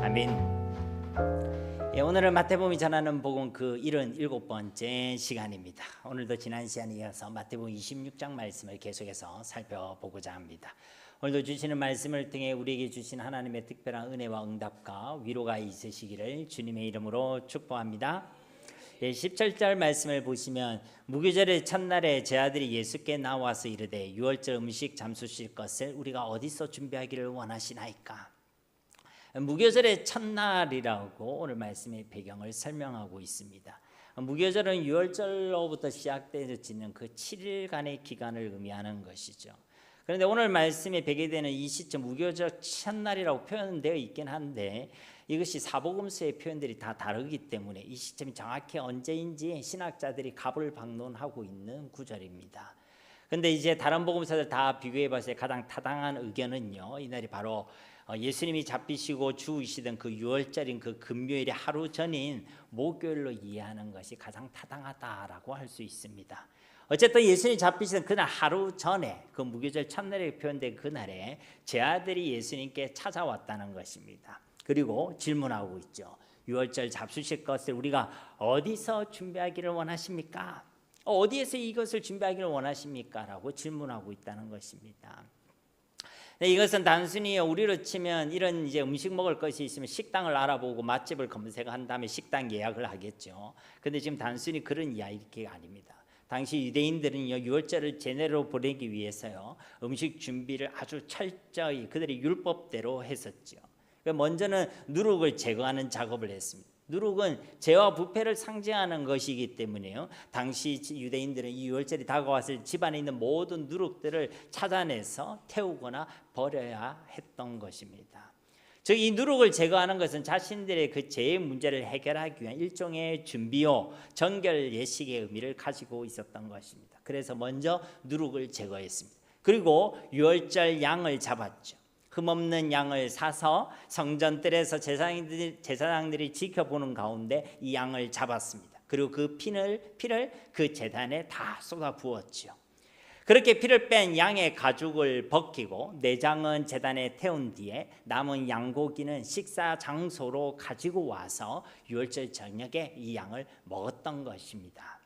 아멘. 오늘은 마태복음이 전하는 복음 그 77번째 시간입니다. 오늘도 지난 시간에 이어서 마태복음 26장 말씀을 계속해서 살펴보고자 합니다. 오늘도 주시는 말씀을 통해 우리에게 주신 하나님의 특별한 은혜와 응답과 위로가 있으시기를 주님의 이름으로 축복합니다. 17절 말씀을 보시면 무교절의 첫날에 제 아들이 예수께 나와서 이르되 유월절 음식 잠수실 것을 우리가 어디서 준비하기를 원하시나이까. 무교절의 첫날이라고 오늘 말씀의 배경을 설명하고 있습니다. 무교절은 유월절로부터 시작되어지는 그 7일간의 기간을 의미하는 것이죠. 그런데 오늘 말씀에 배경되는 이 시점 무교절 첫날이라고 표현되어 있긴 한데 이것이 사복음서의 표현들이 다 다르기 때문에 이 시점이 정확히 언제인지 신학자들이 갑을박론하고 있는 구절입니다. 그런데 이제 다른 복음서들 다 비교해봤을 때 가장 타당한 의견은요, 이날이 바로 예수님이 잡히시고 죽으시던 그 유월절인 그 금요일의 하루 전인 목요일로 이해하는 것이 가장 타당하다라고 할 수 있습니다. 어쨌든 예수님이 잡히시던 그날 하루 전에 그 무교절 첫날에 표현된 그날에 제 아들이 예수님께 찾아왔다는 것입니다. 그리고 질문하고 있죠. 유월절 잡수실 것을 우리가 어디서 준비하기를 원하십니까? 어디에서 이것을 준비하기를 원하십니까? 라고 질문하고 있다는 것입니다. 이것은 단순히 우리로 치면 이런 이제 음식 먹을 것이 있으면 식당을 알아보고 맛집을 검색한 다음에 식당 예약을 하겠죠. 근데 지금 단순히 그런 이야기가 아닙니다. 당시 유대인들은요, 유월절을 제대로 보내기 위해서요, 음식 준비를 아주 철저히 그들의 율법대로 했었죠. 먼저는 누룩을 제거하는 작업을 했습니다. 누룩은 죄와 부패를 상징하는 것이기 때문에요, 당시 유대인들은 이 유월절이 다가왔을 집안에 있는 모든 누룩들을 찾아내서 태우거나 버려야 했던 것입니다. 즉 이 누룩을 제거하는 것은 자신들의 그 죄의 문제를 해결하기 위한 일종의 준비요, 정결 예식의 의미를 가지고 있었던 것입니다. 그래서 먼저 누룩을 제거했습니다. 그리고 유월절 양을 잡았죠. 흠없는 양을 사서 성전뜰에서 제사장들이 지켜보는 가운데 이 양을 잡았습니다. 그리고 그 피를 그 제단에 다 쏟아 부었죠. 그렇게 피를 뺀 양의 가죽을 벗기고 내장은 제단에 태운 뒤에 남은 양고기는 식사 장소로 가지고 와서 유월절 저녁에 이 양을 먹었던 것입니다.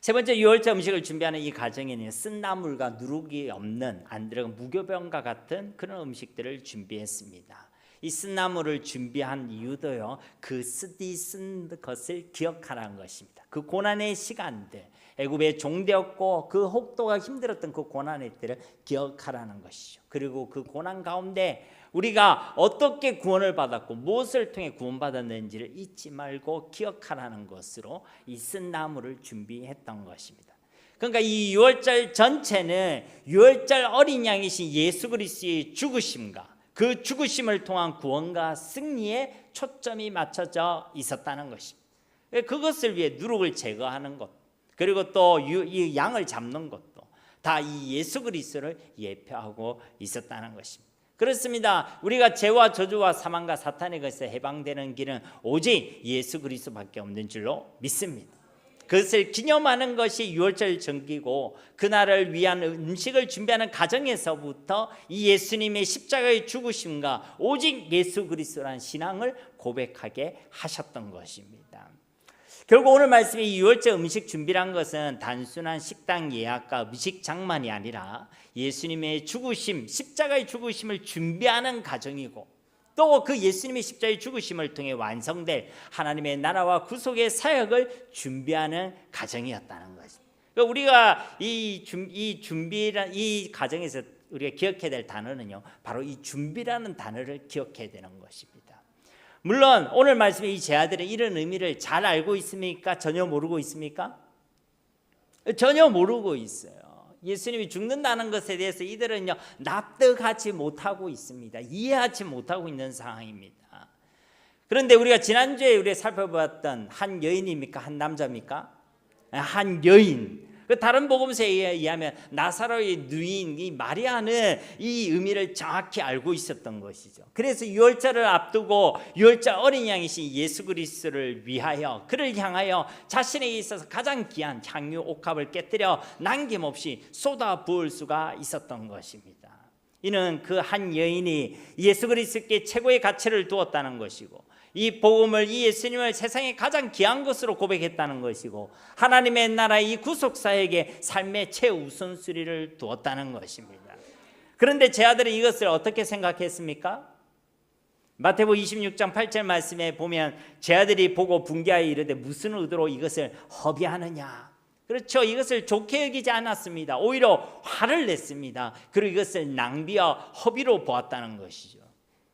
세 번째, 유월절 음식을 준비하는 이 과정에는 쓴 나물과 누룩이 없는 안 들어간 무교병과 같은 그런 음식들을 준비했습니다. 이 쓴 나물을 준비한 이유도요, 그 쓴 것을 기억하라는 것입니다. 그 고난의 시간들, 애굽에 종되었고 그 혹도가 힘들었던 그 고난의 때를 기억하라는 것이죠. 그리고 그 고난 가운데 우리가 어떻게 구원을 받았고 무엇을 통해 구원받았는지를 잊지 말고 기억하라는 것으로 이 쓴 나물을 준비했던 것입니다. 그러니까 이 유월절 전체는 유월절 어린 양이신 예수 그리스도의 죽으심과 그 죽으심을 통한 구원과 승리에 초점이 맞춰져 있었다는 것입니다. 그것을 위해 누룩을 제거하는 것, 그리고 또 이 양을 잡는 것도 다 이 예수 그리스도를 예표하고 있었다는 것입니다. 그렇습니다. 우리가 죄와 저주와 사망과 사탄의 것에서 해방되는 길은 오직 예수 그리스도밖에 없는 줄로 믿습니다. 그것을 기념하는 것이 유월절 정기고 그날을 위한 음식을 준비하는 과정에서부터 이 예수님의 십자가의 죽으심과 오직 예수 그리스도라는 신앙을 고백하게 하셨던 것입니다. 결국 오늘 말씀의 이 유월절 음식 준비란 것은 단순한 식당 예약과 음식 장만이 아니라 예수님의 죽으심, 십자가의 죽으심을 준비하는 과정이고 또 그 예수님의 십자가의 죽으심을 통해 완성될 하나님의 나라와 구속의 사역을 준비하는 과정이었다는 것입니다. 그러니까 우리가 이 과정에서 우리가 기억해야 될 단어는요, 바로 이 준비라는 단어를 기억해야 되는 것입니다. 물론 오늘 말씀의 이 제 아들은 이런 의미를 잘 알고 있습니까? 전혀 모르고 있습니까? 전혀 모르고 있어요. 예수님이 죽는다는 것에 대해서 이들은요, 납득하지 못하고 있습니다. 이해하지 못하고 있는 상황입니다. 그런데 우리가 지난주에 우리가 살펴봤던 한 여인입니까? 한 남자입니까? 한 여인. 그 다른 복음서에 의하면 나사로의 누인 이 마리아는 이 의미를 정확히 알고 있었던 것이죠. 그래서 유월절을 앞두고 유월절 어린 양이신 예수 그리스도를 위하여 그를 향하여 자신에게 있어서 가장 귀한 향유 옥합을 깨뜨려 남김없이 쏟아 부을 수가 있었던 것입니다. 이는 그 한 여인이 예수 그리스도께 최고의 가치를 두었다는 것이고, 이 복음을, 이 예수님을 세상에 가장 귀한 것으로 고백했다는 것이고, 하나님의 나라의 이 구속사에게 삶의 최우선순위를 두었다는 것입니다. 그런데 제 아들은 이것을 어떻게 생각했습니까? 마태복음 26장 8절 말씀에 보면 제 아들이 보고 분개하여 이르되 무슨 의도로 이것을 허비하느냐. 그렇죠. 이것을 좋게 여기지 않았습니다. 오히려 화를 냈습니다. 그리고 이것을 낭비와 허비로 보았다는 것이죠.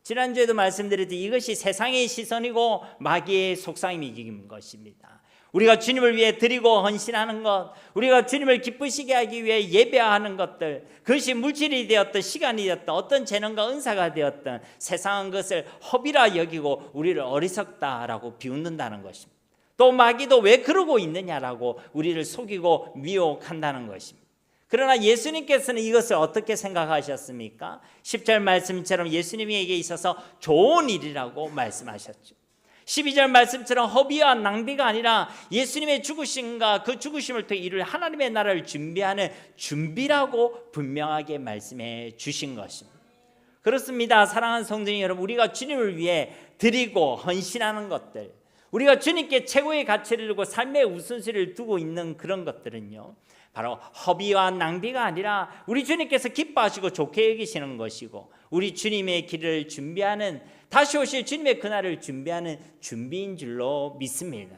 지난주에도 말씀드렸듯이 이것이 세상의 시선이고 마귀의 속삭임인 것입니다. 우리가 주님을 위해 드리고 헌신하는 것, 우리가 주님을 기쁘시게 하기 위해 예배하는 것들, 그것이 물질이 되었든 시간이 되었든 어떤 재능과 은사가 되었든 세상은 그것을 허비라 여기고 우리를 어리석다라고 비웃는다는 것입니다. 또 마귀도 왜 그러고 있느냐라고 우리를 속이고 미혹한다는 것입니다. 그러나 예수님께서는 이것을 어떻게 생각하셨습니까? 10절 말씀처럼 예수님에게 있어서 좋은 일이라고 말씀하셨죠. 12절 말씀처럼 허비와 낭비가 아니라 예수님의 죽으심과 그 죽으심을 통해 이룰 하나님의 나라를 준비하는 준비라고 분명하게 말씀해 주신 것입니다. 그렇습니다. 사랑하는 성도님 여러분, 우리가 주님을 위해 드리고 헌신하는 것들, 우리가 주님께 최고의 가치를 두고 삶의 우선순위를 두고 있는 그런 것들은요, 바로 허비와 낭비가 아니라 우리 주님께서 기뻐하시고 좋게 여기시는 것이고, 우리 주님의 길을 준비하는, 다시 오실 주님의 그날을 준비하는 준비인 줄로 믿습니다.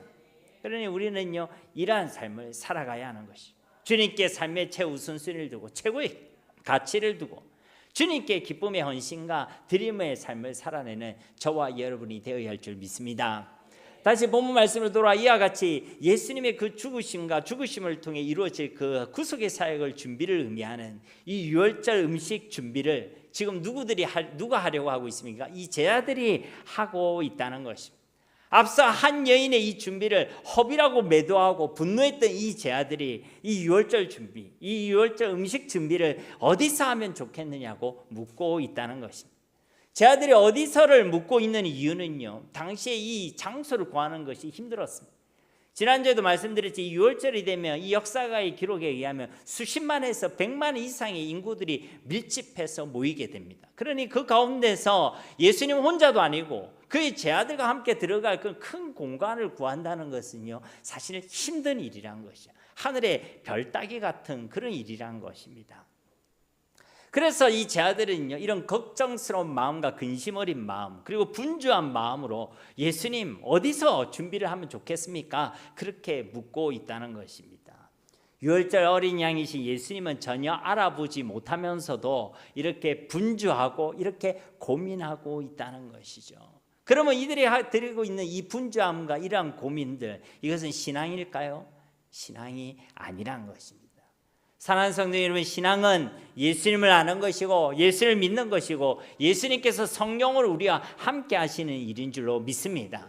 그러니 우리는요, 이러한 삶을 살아가야 하는 것이죠. 주님께 삶의 최우선순위를 두고 최고의 가치를 두고 주님께 기쁨의 헌신과 드림의 삶을 살아내는 저와 여러분이 되어야 할 줄 믿습니다. 다시 본문 말씀으로 돌아와 이와 같이 예수님의 그 죽으심과 죽으심을 통해 이루어질 그 구속의 사역을 준비를 의미하는 이 유월절 음식 준비를 지금 누가 하려고 하고 있습니까? 이 제자들이 하고 있다는 것입니다. 앞서 한 여인의 이 준비를 허비라고 매도하고 분노했던 이 제자들이 이 유월절 준비, 이 유월절 음식 준비를 어디서 하면 좋겠느냐고 묻고 있다는 것입니다. 제자들이 어디서를 묻고 있는 이유는요, 당시에 이 장소를 구하는 것이 힘들었습니다. 지난주에도 말씀드렸지, 이 유월절이 되면 이 역사가의 기록에 의하면 수십만에서 100만 이상의 인구들이 밀집해서 모이게 됩니다. 그러니 그 가운데서 예수님 혼자도 아니고 그의 제자들과 함께 들어갈 그 큰 공간을 구한다는 것은요, 사실 힘든 일이란 것이죠. 하늘의 별 따기 같은 그런 일이란 것입니다. 그래서 이 제자들은요, 이런 걱정스러운 마음과 근심 어린 마음, 그리고 분주한 마음으로 예수님 어디서 준비를 하면 좋겠습니까? 그렇게 묻고 있다는 것입니다. 유월절 어린 양이신 예수님은 전혀 알아보지 못하면서도 이렇게 분주하고 이렇게 고민하고 있다는 것이죠. 그러면 이들이 드리고 있는 이 분주함과 이러한 고민들, 이것은 신앙일까요? 신앙이 아니란 것입니다. 사랑하는 성도 여러분, 신앙은 예수님을 아는 것이고 예수를 믿는 것이고 예수님께서 성령을 우리와 함께 하시는 일인 줄로 믿습니다.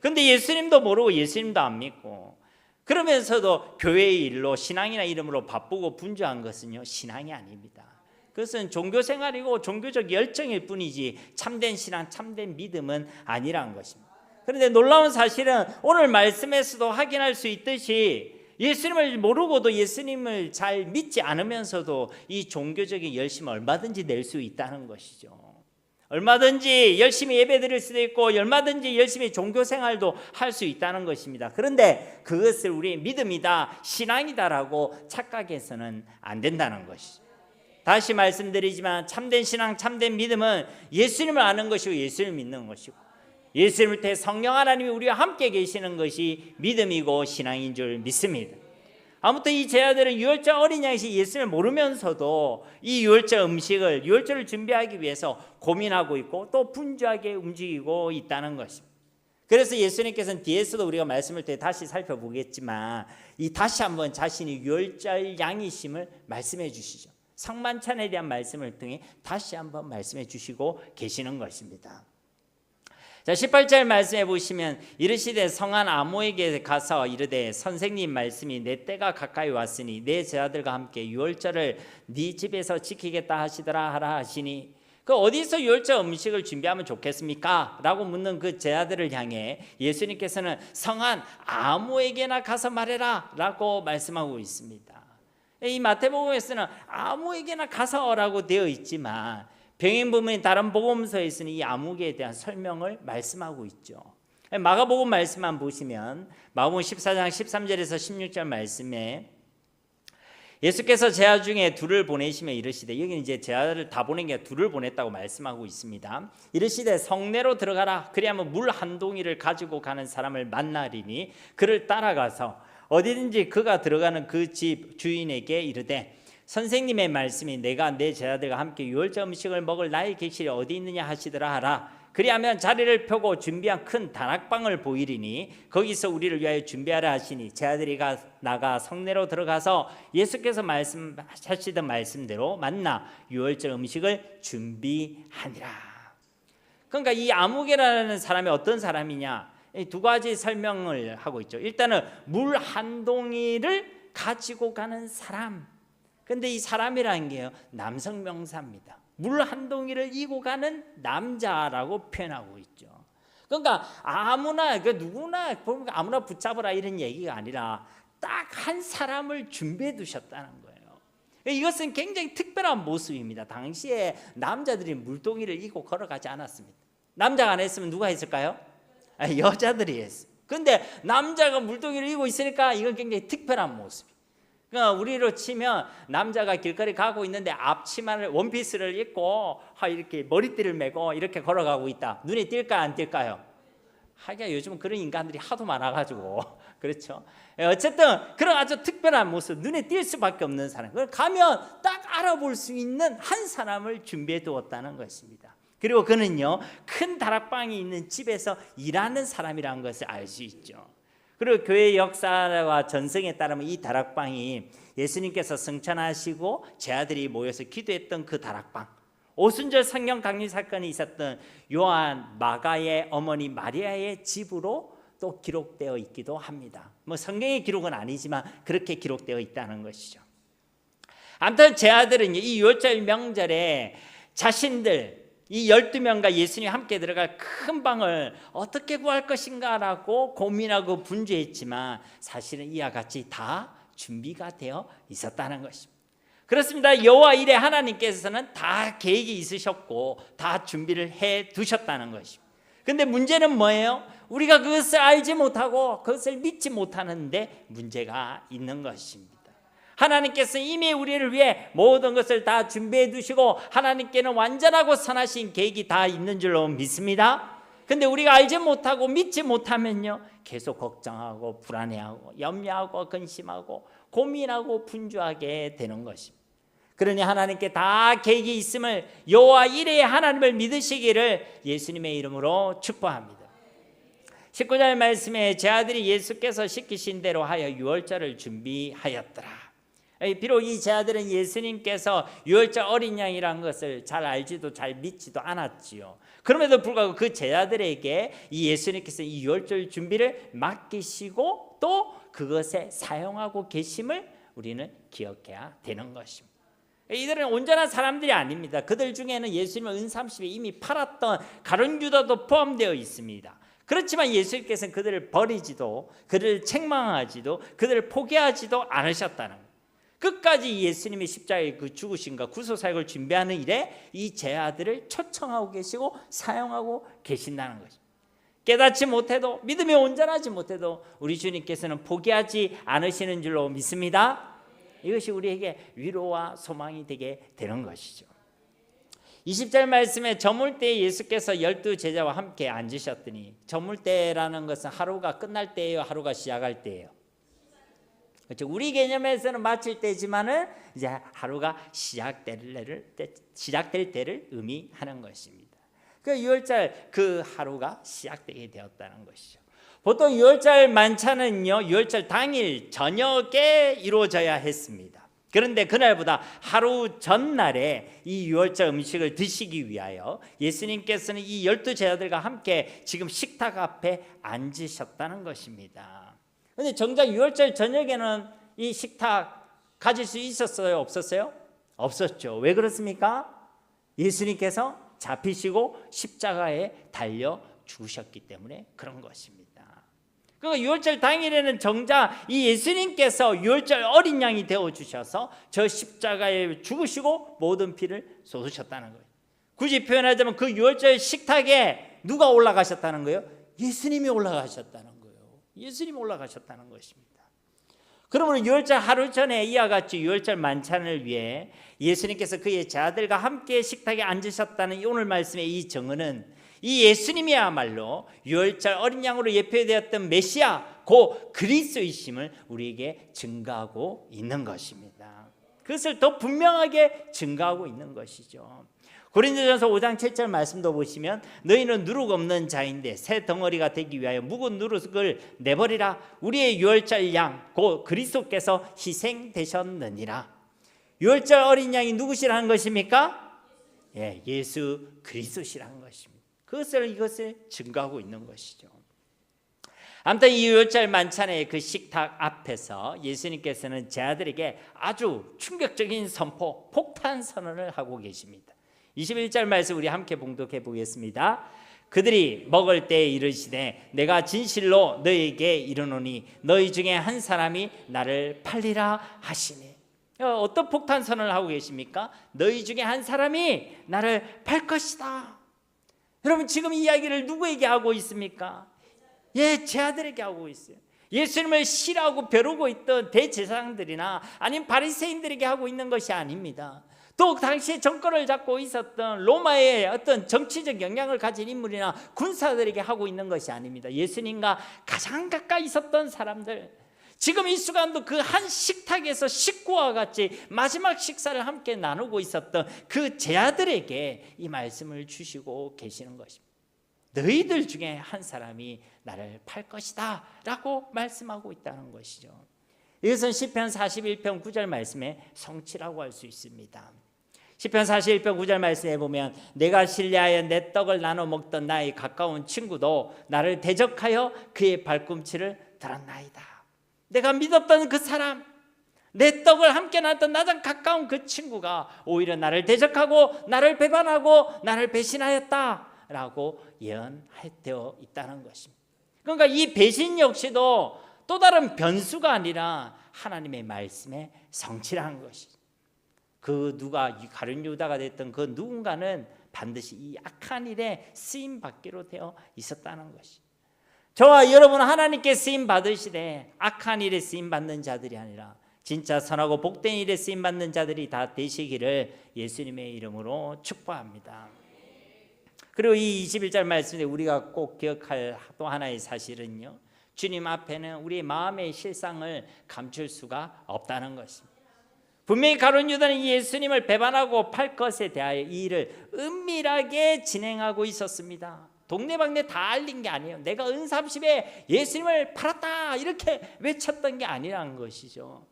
그런데 예수님도 모르고 예수님도 안 믿고 그러면서도 교회의 일로 신앙이나 이름으로 바쁘고 분주한 것은요, 신앙이 아닙니다. 그것은 종교생활이고 종교적 열정일 뿐이지 참된 신앙, 참된 믿음은 아니라는 것입니다. 그런데 놀라운 사실은 오늘 말씀에서도 확인할 수 있듯이 예수님을 모르고도 예수님을 잘 믿지 않으면서도 이 종교적인 열심을 얼마든지 낼 수 있다는 것이죠. 얼마든지 열심히 예배드릴 수도 있고 얼마든지 열심히 종교생활도 할 수 있다는 것입니다. 그런데 그것을 우리의 믿음이다, 신앙이다라고 착각해서는 안 된다는 것이죠. 다시 말씀드리지만 참된 신앙, 참된 믿음은 예수님을 아는 것이고 예수님을 믿는 것이고 예수님을 통해 성령 하나님이 우리와 함께 계시는 것이 믿음이고 신앙인 줄 믿습니다. 아무튼 이 제자들은 유월절 어린 양이신 예수님을 모르면서도 이 유월절 음식을, 유월절을 준비하기 위해서 고민하고 있고 또 분주하게 움직이고 있다는 것입니다. 그래서 예수님께서는 뒤에서도 우리가 말씀을 때 다시 살펴보겠지만 이 다시 한번 자신이 유월절 양이심을 말씀해 주시죠. 상만찬에 대한 말씀을 통해 다시 한번 말씀해 주시고 계시는 것입니다. 자, 18절 말씀해 보시면 이르시되 성한 아모에게 가서 이르되 선생님 말씀이 내 때가 가까이 왔으니 내 제자들과 함께 유월절을 네 집에서 지키겠다 하시더라 하라 하시니, 그 어디서 유월절 음식을 준비하면 좋겠습니까? 라고 묻는 그 제자들을 향해 예수님께서는 성한 아모에게나 가서 말해라 라고 말씀하고 있습니다. 이 마태복음에서는 아무에게나 가서라고 되어 있지만 병행 부분의 다른 복음서에서는 이 아무개에 대한 설명을 말씀하고 있죠. 마가복음 말씀만 보시면 마가복음 14장 13절에서 16절 말씀에 예수께서 제자 중에 둘을 보내시며 이르시되, 여기는 이제 제자를 다 보낸 게 둘을 보냈다고 말씀하고 있습니다. 이르시되 성내로 들어가라. 그리하면 물 한 동이를 가지고 가는 사람을 만나리니 그를 따라가서 어디든지 그가 들어가는 그 집 주인에게 이르되, 선생님의 말씀이 내가 내 제자들과 함께 유월절 음식을 먹을 나의 객실이 어디 있느냐 하시더라 하라. 그리하면 자리를 펴고 준비한 큰 다락방을 보이리니 거기서 우리를 위하여 준비하라 하시니 제자들이 나가 성내로 들어가서 예수께서 말씀하시던 말씀대로 만나 유월절 음식을 준비하니라. 그러니까 이 아무개라는 사람이 어떤 사람이냐, 두 가지 설명을 하고 있죠. 일단은 물 한 동이를 가지고 가는 사람. 근데 이 사람이라는 게요, 남성 명사입니다. 물 한 동이를 이고 가는 남자라고 표현하고 있죠. 그러니까 아무나, 누구나 아무나 붙잡으라 이런 얘기가 아니라 딱 한 사람을 준비해 두셨다는 거예요. 이것은 굉장히 특별한 모습입니다. 당시에 남자들이 물동이를 이고 걸어가지 않았습니다. 남자가 안 했으면 누가 했을까요? 여자들이 했어요. 근데 남자가 물동이를 이고 있으니까 이건 굉장히 특별한 모습이에요. 그러니까 우리로 치면 남자가 길거리 가고 있는데 앞치마를 원피스를 입고 이렇게 머리띠를 메고 이렇게 걸어가고 있다. 눈에 띌까 안 띌까요? 하기야 요즘 그런 인간들이 하도 많아가지고 그렇죠. 어쨌든 그런 아주 특별한 모습, 눈에 띌 수밖에 없는 사람. 그걸 가면 딱 알아볼 수 있는 한 사람을 준비해 두었다는 것입니다. 그리고 그는요, 큰 다락방이 있는 집에서 일하는 사람이라는 것을 알 수 있죠. 그리고 교회 역사와 전승에 따르면 이 다락방이 예수님께서 승천하시고 제자들이 모여서 기도했던 그 다락방, 오순절 성령 강림 사건이 있었던 요한 마가의 어머니 마리아의 집으로 또 기록되어 있기도 합니다. 뭐 성경의 기록은 아니지만 그렇게 기록되어 있다는 것이죠. 아무튼 제자들은 이 유월절 명절에 자신들 이 12명과 예수님이 함께 들어갈 큰 방을 어떻게 구할 것인가라고 고민하고 분주했지만 사실은 이와 같이 다 준비가 되어 있었다는 것입니다. 그렇습니다. 여호와 이레 하나님께서는 다 계획이 있으셨고 다 준비를 해 두셨다는 것입니다. 그런데 문제는 뭐예요? 우리가 그것을 알지 못하고 그것을 믿지 못하는데 문제가 있는 것입니다. 하나님께서 이미 우리를 위해 모든 것을 다 준비해 두시고 하나님께는 완전하고 선하신 계획이 다 있는 줄로 믿습니다. 근데 우리가 알지 못하고 믿지 못하면요, 계속 걱정하고 불안해하고 염려하고 근심하고 고민하고 분주하게 되는 것입니다. 그러니 하나님께 다 계획이 있음을, 여호와 이레의 하나님을 믿으시기를 예수님의 이름으로 축복합니다. 19절 말씀에 제자들이 예수께서 시키신 대로 하여 유월절을 준비하였더라. 비록 이 제자들은 예수님께서 유월절 어린 양이라는 것을 잘 알지도 잘 믿지도 않았지요. 그럼에도 불구하고 그 제자들에게 이 예수님께서 이 유월절 준비를 맡기시고 또 그것에 사용하고 계심을 우리는 기억해야 되는 것입니다. 이들은 온전한 사람들이 아닙니다. 그들 중에는 예수님을 은삼십에 이미 팔았던 가룟 유다도 포함되어 있습니다. 그렇지만 예수님께서는 그들을 버리지도, 그들을 책망하지도, 그들을 포기하지도 않으셨다는 거예요. 끝까지 예수님의 십자가의 그 죽으심과 구속사역을 준비하는 일에 이 제자들을 초청하고 계시고 사용하고 계신다는 것입니다. 깨닫지 못해도, 믿음이 온전하지 못해도 우리 주님께서는 포기하지 않으시는 줄로 믿습니다. 이것이 우리에게 위로와 소망이 되게 되는 것이죠. 20절 말씀에 저물 때에 예수께서 12제자와 함께 앉으셨더니, 저물 때라는 것은 하루가 끝날 때예요, 하루가 시작할 때예요? 그렇죠. 우리 개념에서는 마칠 때지만은 이제 하루가 시작될 때를 의미하는 것입니다. 그 유월절 그 하루가 시작되게 되었다는 것이죠. 보통 유월절 만찬은요, 유월절 당일 저녁에 이루어져야 했습니다. 그런데 그날보다 하루 전날에 이 유월절 음식을 드시기 위하여 예수님께서는 이 12제자들과 함께 지금 식탁 앞에 앉으셨다는 것입니다. 그런데 정작 유월절 저녁에는 이 식탁 가질 수 있었어요? 없었어요? 없었죠. 왜 그렇습니까? 예수님께서 잡히시고 십자가에 달려 죽으셨기 때문에 그런 것입니다. 그러니까 유월절 당일에는 정작 이 예수님께서 유월절 어린 양이 되어주셔서 저 십자가에 죽으시고 모든 피를 쏟으셨다는 거예요. 굳이 표현하자면 그 유월절 식탁에 누가 올라가셨다는 거예요? 예수님이 올라가셨다는 거예요. 예수님이 올라가셨다는 것입니다. 그러면 유월절 하루 전에 이와 같이 유월절 만찬을 위해 예수님께서 그의 제자들과 함께 식탁에 앉으셨다는 오늘 말씀의 이 정언은 이 예수님이야말로 유월절 어린 양으로 예표되었던 메시아 고 그리스도이심을 우리에게 증거하고 있는 것입니다. 그것을 더 분명하게 증거하고 있는 것이죠. 고린도전서 5장 7절 말씀도 보시면 너희는 누룩 없는 자인데 새 덩어리가 되기 위하여 묵은 누룩을 내버리라. 우리의 유월절 양 곧 그리스도께서 희생되셨느니라. 유월절 어린 양이 누구시라는 것입니까? 예, 예수 그리스도시라는 것입니다. 이것을 증거하고 있는 것이죠. 아무튼 이 유월절 만찬의 그 식탁 앞에서 예수님께서는 제자들에게 아주 충격적인 선포, 폭탄 선언을 하고 계십니다. 21절 말씀 우리 함께 봉독해 보겠습니다. 그들이 먹을 때에 이르시되 내가 진실로 너희에게 이르노니 너희 중에 한 사람이 나를 팔리라 하시니. 어떤 폭탄 선언을 하고 계십니까? 너희 중에 한 사람이 나를 팔 것이다. 여러분 지금 이 이야기를 누구에게 하고 있습니까? 예, 제자들에게 하고 있어요. 예수님을 싫어하고 벼르고 있던 대제사장들이나 아니면 바리새인들에게 하고 있는 것이 아닙니다. 또 당시에 정권을 잡고 있었던 로마의 어떤 정치적 영향을 가진 인물이나 군사들에게 하고 있는 것이 아닙니다. 예수님과 가장 가까이 있었던 사람들, 지금 이 순간도 그 한 식탁에서 식구와 같이 마지막 식사를 함께 나누고 있었던 그 제자들에게 이 말씀을 주시고 계시는 것입니다. 너희들 중에 한 사람이 나를 팔 것이다 라고 말씀하고 있다는 것이죠. 이것은 시편 41편 9절 말씀의 성취라고 할 수 있습니다. 시편 41편 9절 말씀에 보면 내가 신뢰하여 내 떡을 나눠 먹던 나의 가까운 친구도 나를 대적하여 그의 발꿈치를 들었나이다. 내가 믿었던 그 사람, 내 떡을 함께 나눴던 나랑 가까운 그 친구가 오히려 나를 대적하고 나를 배반하고 나를 배신하였다 라고 예언되어 있다는 것입니다. 그러니까 이 배신 역시도 또 다른 변수가 아니라 하나님의 말씀의 성취라는 것이죠. 그 누가 가룟 유다가 됐던 그 누군가는 반드시 이 악한 일에 쓰임 받기로 되어 있었다는 것이. 저와 여러분 하나님께 쓰임 받으시되 악한 일에 쓰임 받는 자들이 아니라 진짜 선하고 복된 일에 쓰임 받는 자들이 다 되시기를 예수님의 이름으로 축복합니다. 그리고 이 21절 말씀에 우리가 꼭 기억할 또 하나의 사실은요, 주님 앞에는 우리의 마음의 실상을 감출 수가 없다는 것입니다. 분명히 가룟 유다는 이 예수님을 배반하고 팔 것에 대하여 이 일을 은밀하게 진행하고 있었습니다. 동네방네 다 알린 게 아니에요. 내가 은30에 예수님을 팔았다 이렇게 외쳤던 게 아니라는 것이죠.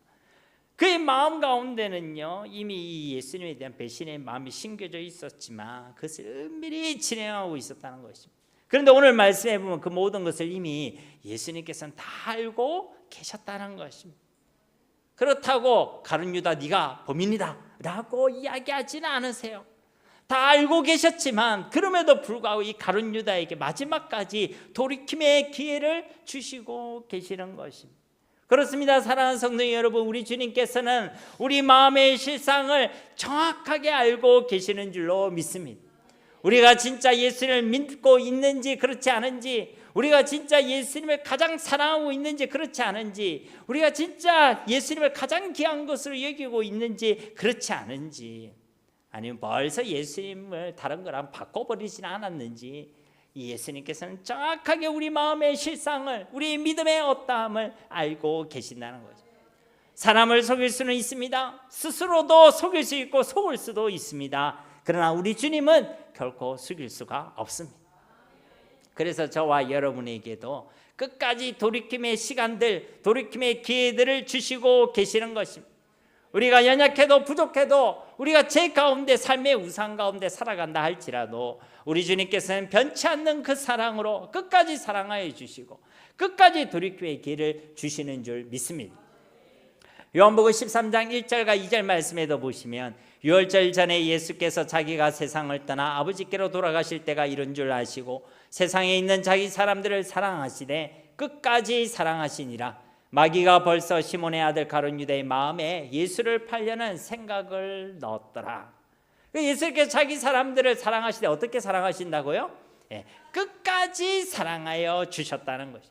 그의 마음 가운데는요 이미 이 예수님에 대한 배신의 마음이 심겨져 있었지만 그것을 은밀히 진행하고 있었다는 것입니다. 그런데 오늘 말씀해 보면 그 모든 것을 이미 예수님께서는 다 알고 계셨다는 것입니다. 그렇다고 가룟 유다 네가 범인이다 라고 이야기하지는 않으세요. 다 알고 계셨지만 그럼에도 불구하고 이 가룟 유다에게 마지막까지 돌이킴의 기회를 주시고 계시는 것입니다. 그렇습니다. 사랑하는 성도 여러분, 우리 주님께서는 우리 마음의 실상을 정확하게 알고 계시는 줄로 믿습니다. 우리가 진짜 예수님을 믿고 있는지 그렇지 않은지, 우리가 진짜 예수님을 가장 사랑하고 있는지 그렇지 않은지, 우리가 진짜 예수님을 가장 귀한 것으로 여기고 있는지 그렇지 않은지, 아니면 벌써 예수님을 다른 거랑 바꿔버리지는 않았는지, 이 예수님께서는 정확하게 우리 마음의 실상을, 우리 믿음의 어떠함을 알고 계신다는 거죠. 사람을 속일 수는 있습니다. 스스로도 속일 수 있고 속을 수도 있습니다. 그러나 우리 주님은 결코 속일 수가 없습니다. 그래서 저와 여러분에게도 끝까지 돌이킴의 시간들, 돌이킴의 기회들을 주시고 계시는 것입니다. 우리가 연약해도 부족해도 우리가 제 가운데 삶의 우상 가운데 살아간다 할지라도 우리 주님께서는 변치 않는 그 사랑으로 끝까지 사랑하여 주시고 끝까지 돌이킴의 기회를 주시는 줄 믿습니다. 요한복음 13장 1절과 2절 말씀에도 보시면 유월절 전에 예수께서 자기가 세상을 떠나 아버지께로 돌아가실 때가 이른 줄 아시고 세상에 있는 자기 사람들을 사랑하시되 끝까지 사랑하시니라. 마귀가 벌써 시몬의 아들 가룟 유다의 마음에 예수를 팔려는 생각을 넣었더라. 예수님께서 자기 사람들을 사랑하시되 어떻게 사랑하신다고요? 끝까지 사랑하여 주셨다는 것이.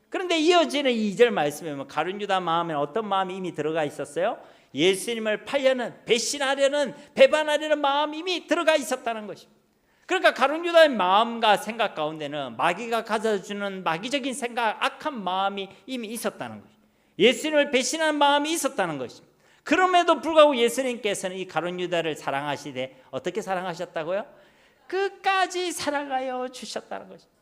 그런데 이어지는 2절 말씀에 보면 가룟 유다 마음에 어떤 마음이 이미 들어가 있었어요? 예수님을 팔려는, 배신하려는, 배반하려는 마음이 이미 들어가 있었다는 것입니다. 그러니까 가룟 유다의 마음과 생각 가운데는 마귀가 가져주는 마귀적인 생각, 악한 마음이 이미 있었다는 것입니다. 예수님을 배신하는 마음이 있었다는 것입니다. 그럼에도 불구하고 예수님께서는 이 가룟 유다를 사랑하시되 어떻게 사랑하셨다고요? 끝까지 사랑하여 주셨다는 것입니다.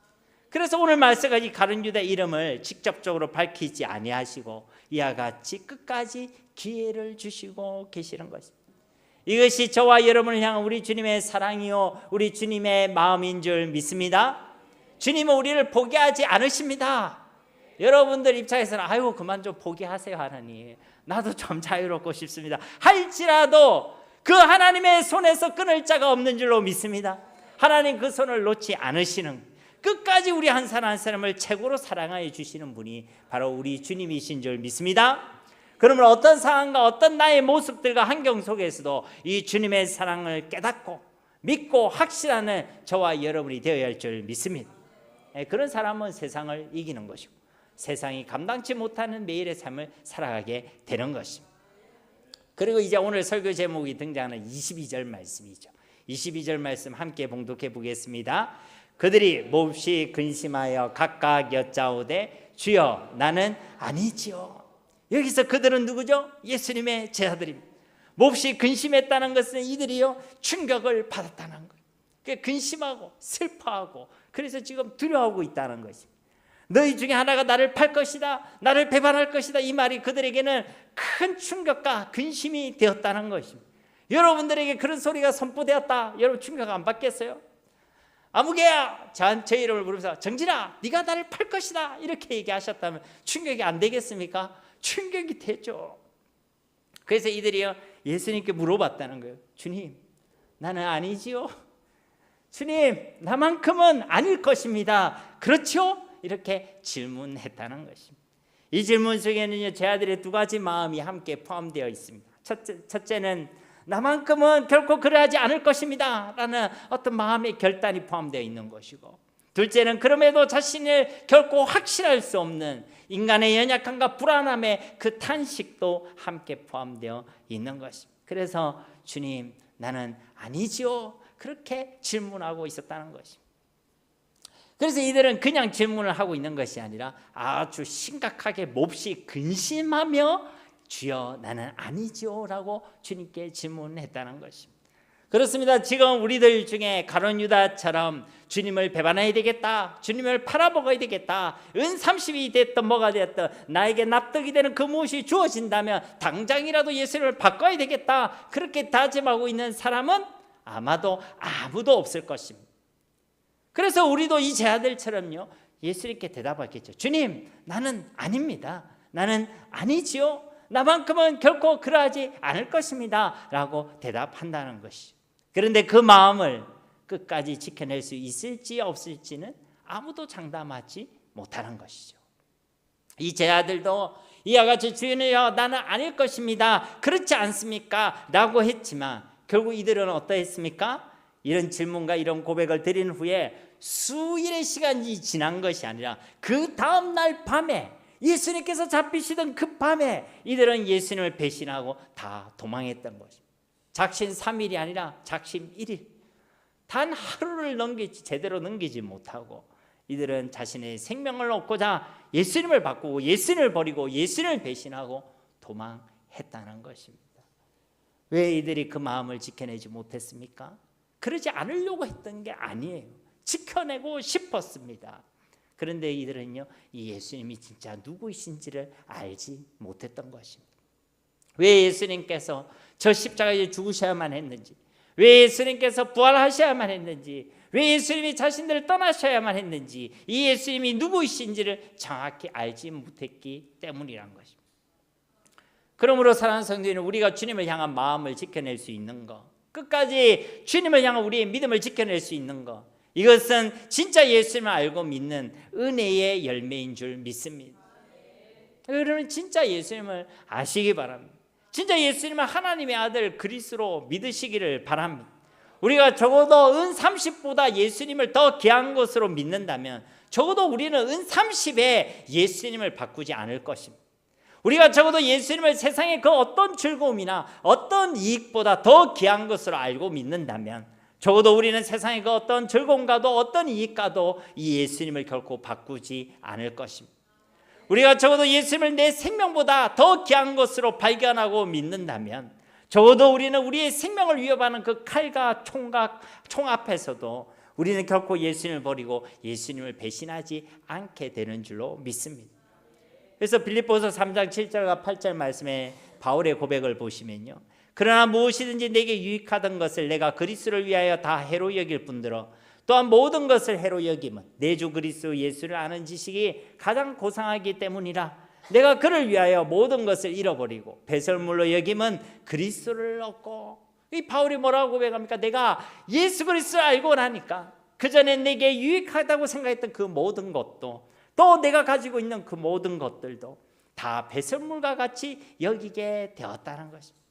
그래서 오늘 말씀과 이 가룟 유다 이름을 직접적으로 밝히지 아니하시고 이와 같이 끝까지 기회를 주시고 계시는 것입니다. 이것이 저와 여러분을 향한 우리 주님의 사랑이요 우리 주님의 마음인 줄 믿습니다. 주님은 우리를 포기하지 않으십니다. 여러분들 입장에서는 아이고 그만 좀 포기하세요 하나님, 나도 좀 자유롭고 싶습니다 할지라도 그 하나님의 손에서 끊을 자가 없는 줄로 믿습니다. 하나님 그 손을 놓지 않으시는, 끝까지 우리 한 사람 한 사람을 최고로 사랑하여 주시는 분이 바로 우리 주님이신 줄 믿습니다. 그러면 어떤 상황과 어떤 나의 모습들과 환경 속에서도 이 주님의 사랑을 깨닫고 믿고 확신하는 저와 여러분이 되어야 할 줄 믿습니다. 그런 사람은 세상을 이기는 것이고 세상이 감당치 못하는 매일의 삶을 살아가게 되는 것입니다. 그리고 이제 오늘 설교 제목이 등장하는 22절 말씀이죠. 22절 말씀 함께 봉독해 보겠습니다. 그들이 몹시 근심하여 각각 여짜오되 주여 나는 아니지요. 여기서 그들은 누구죠? 예수님의 제자들입니다. 몹시 근심했다는 것은 이들이요 충격을 받았다는 거예요. 근심하고 슬퍼하고 그래서 지금 두려워하고 있다는 것입니다. 너희 중에 하나가 나를 팔 것이다, 나를 배반할 것이다, 이 말이 그들에게는 큰 충격과 근심이 되었다는 것입니다. 여러분들에게 그런 소리가 선포되었다, 여러분 충격 안 받겠어요? 아무개야 제 이름을 부르면서 정진아 네가 나를 팔 것이다 이렇게 얘기하셨다면 충격이 안 되겠습니까? 충격이 되죠. 그래서 이들이요 예수님께 물어봤다는 거예요. 주님 나는 아니지요. 주님 나만큼은 아닐 것입니다. 그렇죠? 이렇게 질문했다는 것입니다. 이 질문 속에는요 제 아들의 두 가지 마음이 함께 포함되어 있습니다. 첫째는 나만큼은 결코 그러하지 않을 것입니다 라는 어떤 마음의 결단이 포함되어 있는 것이고, 둘째는 그럼에도 자신을 결코 확신할 수 없는 인간의 연약함과 불안함의 그 탄식도 함께 포함되어 있는 것입니다. 그래서 주님 나는 아니지요 그렇게 질문하고 있었다는 것입니다. 그래서 이들은 그냥 질문을 하고 있는 것이 아니라 아주 심각하게 몹시 근심하며 주여 나는 아니지요 라고 주님께 질문했다는 것입니다. 그렇습니다. 지금 우리들 중에 가룟 유다처럼 주님을 배반해야 되겠다, 주님을 팔아먹어야 되겠다, 은 30이 됐든 뭐가 됐든 나에게 납득이 되는 그 무엇이 주어진다면 당장이라도 예수님을 바꿔야 되겠다 그렇게 다짐하고 있는 사람은 아마도 아무도 없을 것입니다. 그래서 우리도 이 제자들처럼요 예수님께 대답하겠죠. 주님 나는 아닙니다, 나는 아니지요, 나만큼은 결코 그러하지 않을 것입니다 라고 대답한다는 것이죠. 그런데 그 마음을 끝까지 지켜낼 수 있을지 없을지는 아무도 장담하지 못하는 것이죠. 이 제자들도 이와 같이 주인이여 나는 아닐 것입니다 그렇지 않습니까? 라고 했지만 결국 이들은 어떠했습니까? 이런 질문과 이런 고백을 드린 후에 수일의 시간이 지난 것이 아니라 그 다음날 밤에 예수님께서 잡히시던 그 밤에 이들은 예수님을 배신하고 다 도망했던 것입니다. 작심 3일이 아니라 작심 1일, 단 하루를 제대로 넘기지 못하고 이들은 자신의 생명을 얻고자 예수님을 바꾸고 예수님을 버리고 예수님을 배신하고 도망했다는 것입니다. 왜 이들이 그 마음을 지켜내지 못했습니까? 그러지 않으려고 했던 게 아니에요. 지켜내고 싶었습니다. 그런데 이들은요 이 예수님이 진짜 누구이신지를 알지 못했던 것입니다. 왜 예수님께서 저 십자가에 죽으셔야만 했는지, 왜 예수님께서 부활하셔야만 했는지, 왜 예수님이 자신들을 떠나셔야만 했는지, 이 예수님이 누구이신지를 정확히 알지 못했기 때문이란 것입니다. 그러므로 사랑하는 성도님은 우리가 주님을 향한 마음을 지켜낼 수 있는 것, 끝까지 주님을 향한 우리의 믿음을 지켜낼 수 있는 것, 이것은 진짜 예수님을 알고 믿는 은혜의 열매인 줄 믿습니다. 여러분 진짜 예수님을 아시기 바랍니다. 진짜 예수님은 하나님의 아들 그리스도로 믿으시기를 바랍니다. 우리가 적어도 은 30보다 예수님을 더 귀한 것으로 믿는다면 적어도 우리는 은 30에 예수님을 바꾸지 않을 것입니다. 우리가 적어도 예수님을 세상의 그 어떤 즐거움이나 어떤 이익보다 더 귀한 것으로 알고 믿는다면 적어도 우리는 세상의 그 어떤 즐거움과도 어떤 이익과도 이 예수님을 결코 바꾸지 않을 것입니다. 우리가 적어도 예수님을 내 생명보다 더 귀한 것으로 발견하고 믿는다면 적어도 우리는 우리의 생명을 위협하는 그 칼과 총 앞에서도 우리는 결코 예수님을 버리고 예수님을 배신하지 않게 되는 줄로 믿습니다. 그래서 빌립보서 3장 7절과 8절 말씀에 바울의 고백을 보시면요, 그러나 무엇이든지 내게 유익하던 것을 내가 그리스도를 위하여 다 해로 여길 뿐더러 또한 모든 것을 해로 여김은 내 주 그리스도 예수를 아는 지식이 가장 고상하기 때문이라. 내가 그를 위하여 모든 것을 잃어버리고 배설물로 여김은 그리스도를 얻고. 이 바울이 뭐라고 고백합니까? 내가 예수 그리스도를 알고 나니까 그전에 내게 유익하다고 생각했던 그 모든 것도, 또 내가 가지고 있는 그 모든 것들도 다 배설물과 같이 여기게 되었다는 것입니다.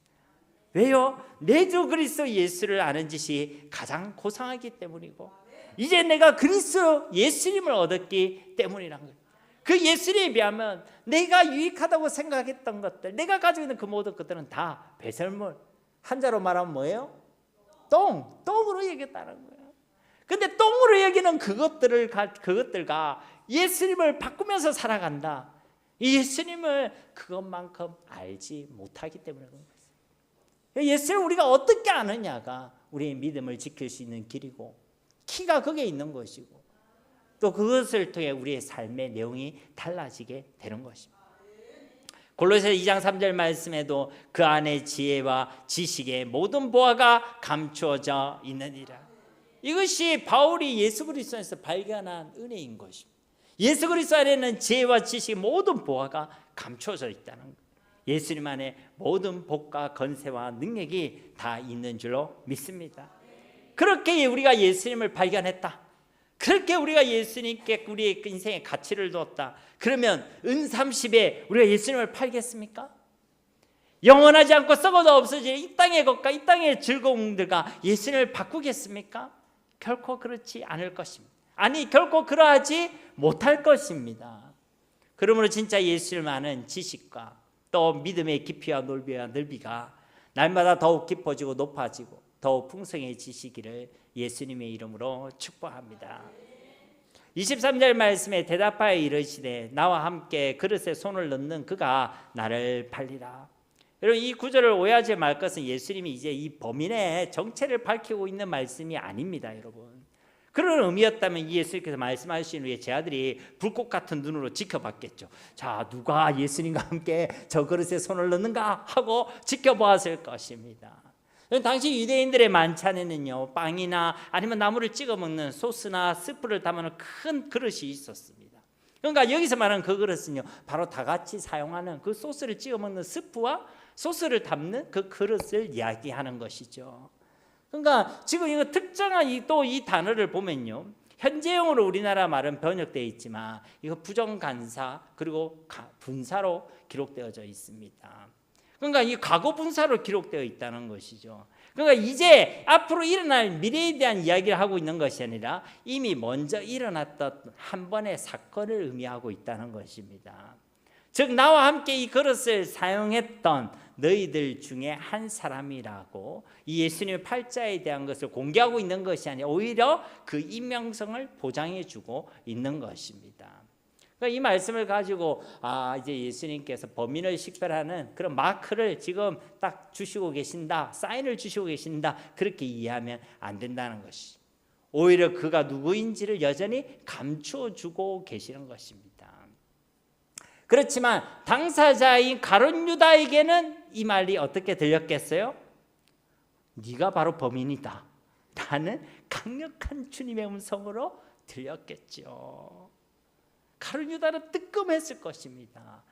왜요? 내 주 그리스도 예수를 아는 지식이 가장 고상하기 때문이고 이제 내가 그리스도 예수님을 얻었기 때문이라는 거예요. 그 예수님에 비하면 내가 유익하다고 생각했던 것들, 내가 가지고 있는 그 모든 것들은 다 배설물. 한자로 말하면 뭐예요? 똥으로 여겼다는 거예요. 근데 똥으로 여기는 그것들과 예수님을 바꾸면서 살아간다. 이 예수님을 그것만큼 알지 못하기 때문에 그런 거예요. 예수를 우리가 어떻게 아느냐가 우리의 믿음을 지킬 수 있는 길이고 키가 거기에 있는 것이고 또 그것을 통해 우리의 삶의 내용이 달라지게 되는 것입니다. 골로새 2장 3절 말씀에도 그 안에 지혜와 지식의 모든 보화가 감추어져 있느니라. 이것이 바울이 예수 그리스도에서 발견한 은혜인 것입니다. 예수 그리스도 안에는 지혜와 지식의 모든 보화가 감추어져 있다는 것. 예수님 안에 모든 복과 건세와 능력이 다 있는 줄로 믿습니다. 그렇게 우리가 예수님을 발견했다. 그렇게 우리가 예수님께 우리의 인생의 가치를 두었다. 그러면 은 30에 우리가 예수님을 팔겠습니까? 영원하지 않고 썩어도 없어질 이 땅의 것과 이 땅의 즐거움들과 예수님을 바꾸겠습니까? 결코 그렇지 않을 것입니다. 아니 결코 그러하지 못할 것입니다. 그러므로 진짜 예수를 아는 지식과 또 믿음의 깊이와 넓이가 날마다 더욱 깊어지고 높아지고 더욱 풍성해지시기를 예수님의 이름으로 축복합니다. 23절 말씀에 대답하여 이르시되 나와 함께 그릇에 손을 넣는 그가 나를 팔리라. 여러분 이 구절을 오해하지 말 것은 예수님이 이제 이 범인의 정체를 밝히고 있는 말씀이 아닙니다. 여러분 그런 의미였다면 예수님께서 말씀하신 후에 제 아들이 불꽃 같은 눈으로 지켜봤겠죠. 자 누가 예수님과 함께 저 그릇에 손을 넣는가 하고 지켜보았을 것입니다. 당시 유대인들의 만찬에는요 빵이나 아니면 나물을 찍어 먹는 소스나 스프를 담아놓은 큰 그릇이 있었습니다. 그러니까 여기서 말하는 그 그릇은요 바로 다 같이 사용하는 그 소스를 찍어 먹는 스프와 소스를 담는 그 그릇을 이야기하는 것이죠. 그러니까 지금 이거 특정한 또 이 단어를 보면요 현재형으로 우리나라 말은 번역되어 있지만 이거 부정간사 그리고 분사로 기록되어져 있습니다. 그러니까 이 과거 분사로 기록되어 있다는 것이죠. 그러니까 이제 앞으로 일어날 미래에 대한 이야기를 하고 있는 것이 아니라 이미 먼저 일어났던 한 번의 사건을 의미하고 있다는 것입니다. 즉 나와 함께 이 그릇을 사용했던 너희들 중에 한 사람이라고 이 예수님의 팔자에 대한 것을 공개하고 있는 것이 아니라 오히려 그 임명성을 보장해주고 있는 것입니다. 이 말씀을 가지고 이제 예수님께서 범인을 식별하는 그런 마크를 지금 딱 주시고 계신다, 사인을 주시고 계신다 그렇게 이해하면 안 된다는 것이 오히려 그가 누구인지를 여전히 감추어주고 계시는 것입니다. 그렇지만 당사자인 가룟 유다에게는 이 말이 어떻게 들렸겠어요? 네가 바로 범인이다 라는 강력한 주님의 음성으로 들렸겠죠. 가룟 유다는 뜨끔했을 것입니다.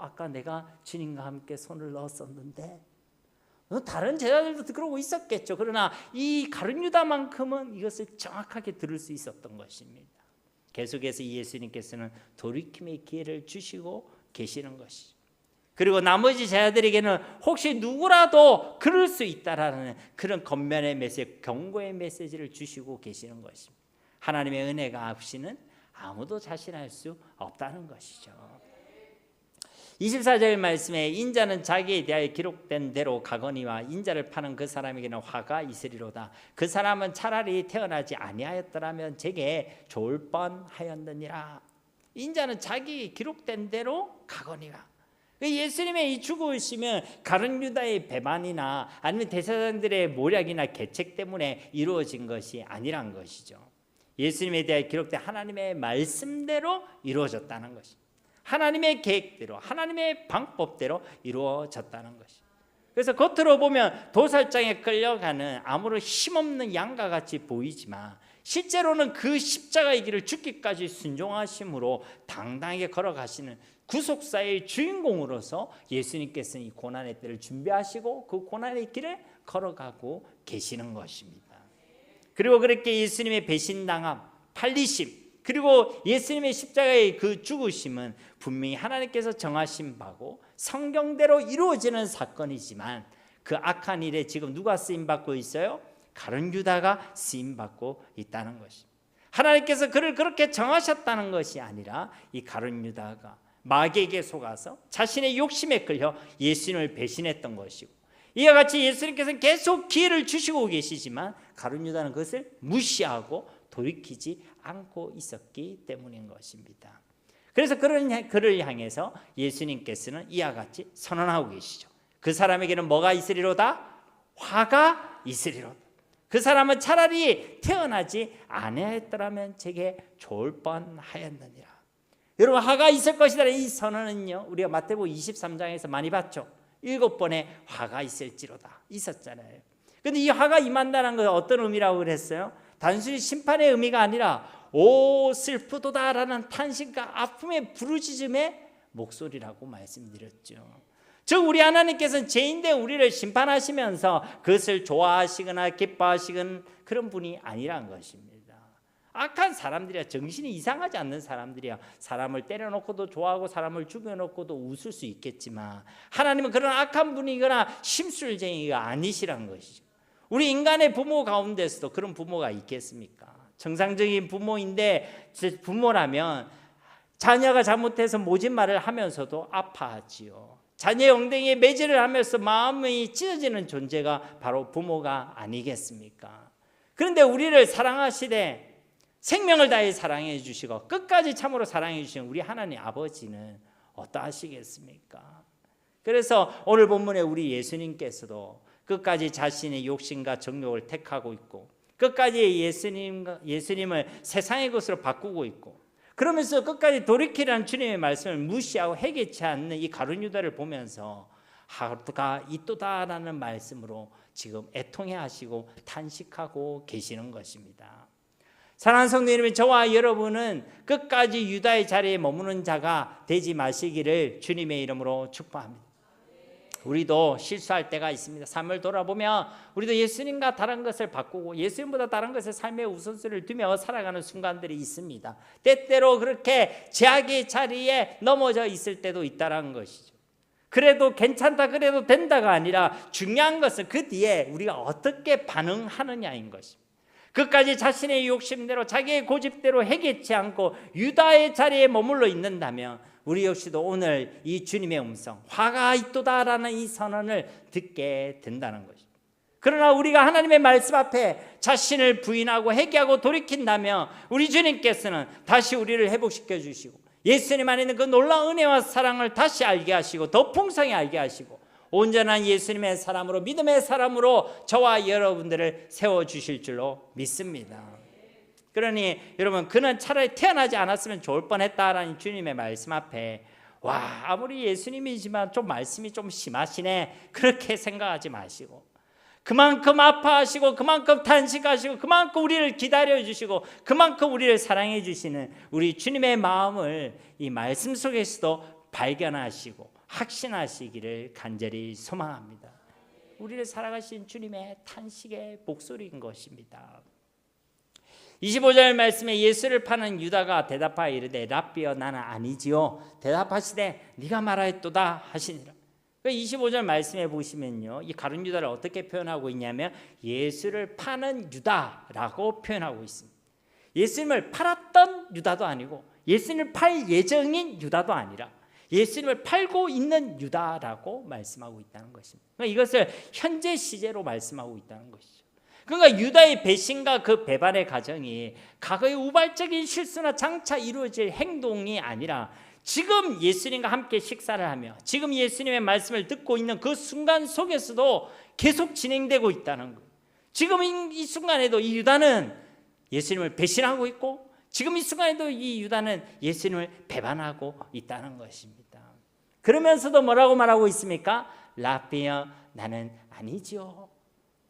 아까 내가 주님과 함께 손을 넣었었는데 다른 제자들도 그러고 있었겠죠. 그러나 이 가룟 유다만큼은 이것을 정확하게 들을 수 있었던 것입니다. 계속해서 예수님께서는 돌이킴의 기회를 주시고 계시는 것이죠. 그리고 나머지 제자들에게는 혹시 누구라도 그럴 수 있다라는 그런 권면의 메시지, 경고의 메시지를 주시고 계시는 것입니다. 하나님의 은혜가 없이는 아무도 자신할 수 없다는 것이죠. 24절 말씀에 인자는 자기에 대하여 기록된 대로 가거니와 인자를 파는 그 사람에게는 화가 있으리로다. 그 사람은 차라리 태어나지 아니하였더라면 제게 좋을 뻔하였느니라. 인자는 자기 기록된 대로 가거니와. 예수님의 이 죽으심은 가룟 유다의 배반이나 아니면 대제사장들의 모략이나 계책 때문에 이루어진 것이 아니란 것이죠. 예수님에 대해 기록된 하나님의 말씀대로 이루어졌다는 것입니다. 하나님의 계획대로, 하나님의 방법대로 이루어졌다는 것입니다. 그래서 겉으로 보면 도살장에 끌려가는 아무런 힘없는 양과 같이 보이지만 실제로는 그 십자가의 길을 죽기까지 순종하심으로 당당하게 걸어가시는 구속사의 주인공으로서 예수님께서는 이 고난의 때를 준비하시고 그 고난의 길에 걸어가고 계시는 것입니다. 그리고 그렇게 예수님의 배신당함, 팔리심, 그리고 예수님의 십자가의 그 죽으심은 분명히 하나님께서 정하신 바고 성경대로 이루어지는 사건이지만 그 악한 일에 지금 누가 쓰임받고 있어요? 가룟 유다가 쓰임받고 있다는 것입니다. 하나님께서 그를 그렇게 정하셨다는 것이 아니라 이 가룟 유다가 마귀에게 속아서 자신의 욕심에 끌려 예수님을 배신했던 것이고, 이와 같이 예수님께서는 계속 기회를 주시고 계시지만 가룟 유다는 그것을 무시하고 돌이키지 않고 있었기 때문인 것입니다. 그래서 그를 향해서 예수님께서는 이와 같이 선언하고 계시죠. 그 사람에게는 뭐가 있으리로다? 화가 있으리로다. 그 사람은 차라리 태어나지 아니하였더라면 제게 좋을 뻔하였느니라. 여러분, 화가 있을 것이라는 이 선언은요, 우리가 마태복음 23장에서 많이 봤죠. 7번의 화가 있을지로다 있었잖아요. 그런데 이 화가 임한다는 것은 어떤 의미라고 그랬어요? 단순히 심판의 의미가 아니라 오 슬프도다라는 탄식과 아픔의 부르짖음의 목소리라고 말씀드렸죠. 즉 우리 하나님께서는 죄인된 우리를 심판하시면서 그것을 좋아하시거나 기뻐하시는 그런 분이 아니란 것입니다. 악한 사람들이야, 정신이 이상하지 않는 사람들이야, 사람을 때려놓고도 좋아하고 사람을 죽여놓고도 웃을 수 있겠지만 하나님은 그런 악한 분이거나 심술쟁이가 아니시란 것이죠. 우리 인간의 부모 가운데서도 그런 부모가 있겠습니까? 정상적인 부모인데, 부모라면 자녀가 잘못해서 모진 말을 하면서도 아파하지요. 자녀의 엉덩이에 매질을 하면서 마음이 찢어지는 존재가 바로 부모가 아니겠습니까? 그런데 우리를 사랑하시되 생명을 다해 사랑해 주시고 끝까지 참으로 사랑해 주시는 우리 하나님 아버지는 어떠하시겠습니까? 그래서 오늘 본문에 우리 예수님께서도 끝까지 자신의 욕심과 정욕을 택하고 있고 끝까지 예수님을 세상의 것으로 바꾸고 있고 그러면서 끝까지 돌이키라는 주님의 말씀을 무시하고 해결치 않는 이 가룟 유다를 보면서 화가 있도다라는 말씀으로 지금 애통해하시고 탄식하고 계시는 것입니다. 사랑하는 성도 여러분, 저와 여러분은 끝까지 유다의 자리에 머무는 자가 되지 마시기를 주님의 이름으로 축복합니다. 우리도 실수할 때가 있습니다. 삶을 돌아보면 우리도 예수님과 다른 것을 바꾸고 예수님보다 다른 것에 삶의 우선순위를 두며 살아가는 순간들이 있습니다. 때때로 그렇게 제약의 자리에 넘어져 있을 때도 있다는 것이죠. 그래도 괜찮다, 그래도 된다가 아니라 중요한 것은 그 뒤에 우리가 어떻게 반응하느냐인 것입니다. 끝까지 자신의 욕심대로 자기의 고집대로 해결치 않고 유다의 자리에 머물러 있는다면 우리 역시도 오늘 이 주님의 음성, 화가 있도다라는 이 선언을 듣게 된다는 것입니다. 그러나 우리가 하나님의 말씀 앞에 자신을 부인하고 회개하고 돌이킨다면 우리 주님께서는 다시 우리를 회복시켜 주시고 예수님 안에 있는 그 놀라운 은혜와 사랑을 다시 알게 하시고 더 풍성히 알게 하시고 온전한 예수님의 사람으로, 믿음의 사람으로 저와 여러분들을 세워주실 줄로 믿습니다. 그러니 여러분, 그는 차라리 태어나지 않았으면 좋을 뻔했다라는 주님의 말씀 앞에 와, 아무리 예수님이지만 좀 말씀이 좀 심하시네, 그렇게 생각하지 마시고 그만큼 아파하시고 그만큼 탄식하시고 그만큼 우리를 기다려주시고 그만큼 우리를 사랑해 주시는 우리 주님의 마음을 이 말씀 속에서도 발견하시고 확신하시기를 간절히 소망합니다. 우리를 살아가신 주님의 탄식의 목소리인 것입니다. 25절 말씀에 예수를 파는 유다가 대답하여 이르되 랍비여 나는 아니지요. 대답하시되 네가 말하였도다 하시니라. 25절 말씀해 보시면요, 이 가룟 유다를 어떻게 표현하고 있냐면 예수를 파는 유다라고 표현하고 있습니다. 예수님을 팔았던 유다도 아니고 예수님을 팔 예정인 유다도 아니라 예수님을 팔고 있는 유다라고 말씀하고 있다는 것입니다. 그러니까 이것을 현재 시제로 말씀하고 있다는 것이죠. 그러니까 유다의 배신과 그 배반의 과정이 과거의 우발적인 실수나 장차 이루어질 행동이 아니라 지금 예수님과 함께 식사를 하며 지금 예수님의 말씀을 듣고 있는 그 순간 속에서도 계속 진행되고 있다는 거예요. 지금 이 순간에도 이 유다는 예수님을 배신하고 있고 지금 이 순간에도 이 유다는 예수님을 배반하고 있다는 것입니다. 그러면서도 뭐라고 말하고 있습니까? 랍비여 나는 아니지요.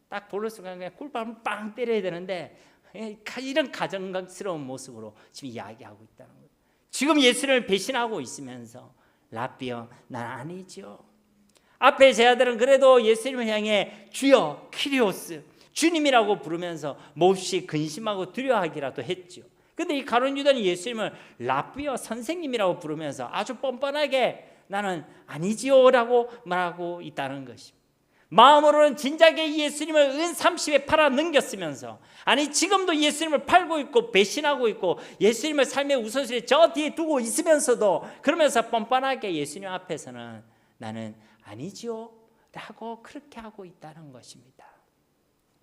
딱 보는 순간 그냥 꿀밤을 빵 때려야 되는데 이런 가정스러운 모습으로 지금 이야기하고 있다는 거예요. 지금 예수를 배신하고 있으면서 랍비여 난 아니죠. 앞에 제 아들은 그래도 예수님을 향해 주여 키리오스 주님이라고 부르면서 몹시 근심하고 두려워하기라도 했죠. 근데 이 가룟 유다는 예수님을 랍비여 선생님이라고 부르면서 아주 뻔뻔하게 나는 아니지요라고 말하고 있다는 것입니다. 마음으로는 진작에 예수님을 은 30에 팔아 넘겼으면서 아니 지금도 예수님을 팔고 있고 배신하고 있고 예수님을 삶의 우선순위에 저 뒤에 두고 있으면서도 그러면서 뻔뻔하게 예수님 앞에서는 나는 아니지요 라고 그렇게 하고 있다는 것입니다.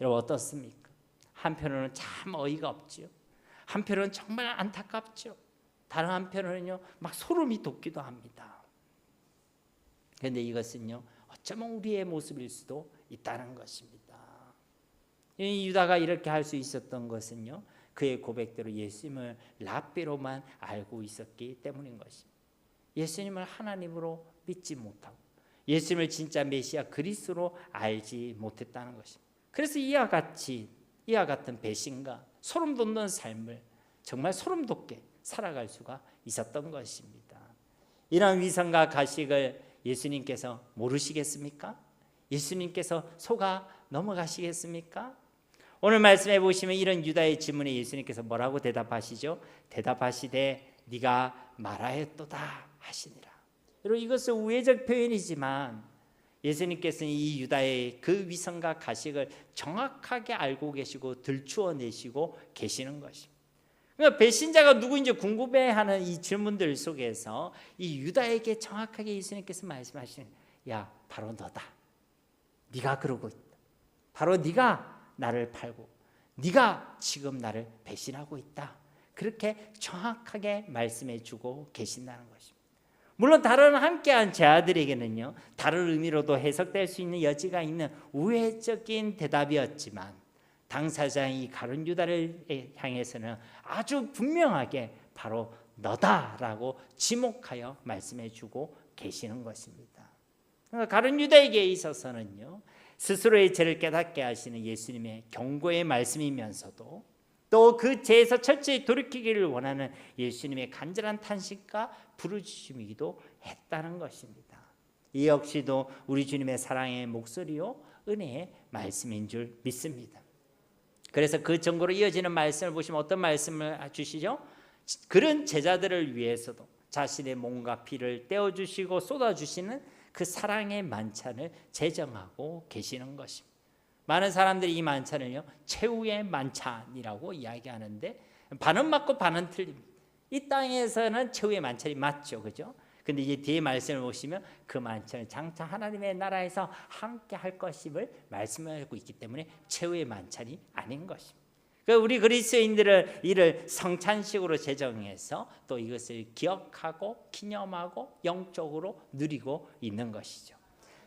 여러분 어떻습니까? 한편으로는 참 어이가 없죠. 한편으로는 정말 안타깝죠. 다른 한편으로는요 막 소름이 돋기도 합니다. 그런데 이것은요 어쩌면 우리의 모습일 수도 있다는 것입니다. 이 유다가 이렇게 할 수 있었던 것은요 그의 고백대로 예수님을 랍비로만 알고 있었기 때문인 것입니다. 예수님을 하나님으로 믿지 못하고 예수님을 진짜 메시아 그리스도로 알지 못했다는 것입니다. 그래서 이와 같은 배신과 소름 돋는 삶을 정말 소름 돋게 살아갈 수가 있었던 것입니다. 이런 위선과 가식을 예수님께서 모르시겠습니까? 예수님께서 속아 넘어가시겠습니까? 오늘 말씀해 보시면 이런 유다의 질문에 예수님께서 뭐라고 대답하시죠? 대답하시되 네가 말하였도다 하시니라. 여러분 이것은 우회적 표현이지만 예수님께서는 이 유다의 그 위선과 가식을 정확하게 알고 계시고 들추어내시고 계시는 것입니다. 그러니까 배신자가 누구인지 궁금해하는 이 질문들 속에서 이 유다에게 정확하게 예수님께서 말씀하시는 야 바로 너다. 네가 그러고 있다. 바로 네가 나를 팔고 네가 지금 나를 배신하고 있다. 그렇게 정확하게 말씀해 주고 계신다는 것입니다. 물론 다른 함께한 제 아들에게는요 다른 의미로도 해석될 수 있는 여지가 있는 우회적인 대답이었지만 당사자인 가룟 유다를 향해서는 아주 분명하게 바로 너다라고 지목하여 말씀해 주고 계시는 것입니다. 그러니까 가룟 유다에게 있어서는요 스스로의 죄를 깨닫게 하시는 예수님의 경고의 말씀이면서도 또 그 죄에서 철저히 돌이키기를 원하는 예수님의 간절한 탄식과 부르짖음이기도 했다는 것입니다. 이 역시도 우리 주님의 사랑의 목소리요 은혜의 말씀인 줄 믿습니다. 그래서 그 전고로 이어지는 말씀을 보시면 어떤 말씀을 주시죠? 그런 제자들을 위해서도 자신의 몸과 피를 떼어주시고 쏟아주시는 그 사랑의 만찬을 제정하고 계시는 것입니다. 많은 사람들이 이 만찬을요 최후의 만찬이라고 이야기하는데 반은 맞고 반은 틀립니다. 이 땅에서는 최후의 만찬이 맞죠, 그죠? 근데 이제 뒤에 말씀을 보시면 그 만찬을 장차 하나님의 나라에서 함께 할 것임을 말씀하고 있기 때문에 최후의 만찬이 아닌 것입니다. 그러니까 우리 그리스도인들은 이를 성찬식으로 제정해서 또 이것을 기억하고 기념하고 영적으로 누리고 있는 것이죠.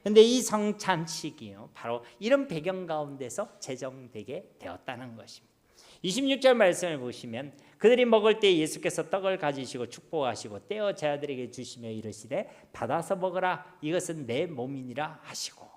그런데 이 성찬식이요 바로 이런 배경 가운데서 제정되게 되었다는 것입니다. 26절 말씀을 보시면 그들이 먹을 때 예수께서 떡을 가지시고 축복하시고 떼어 제자들에게 주시며 이르시되 받아서 먹으라 이것은 내 몸이니라 하시고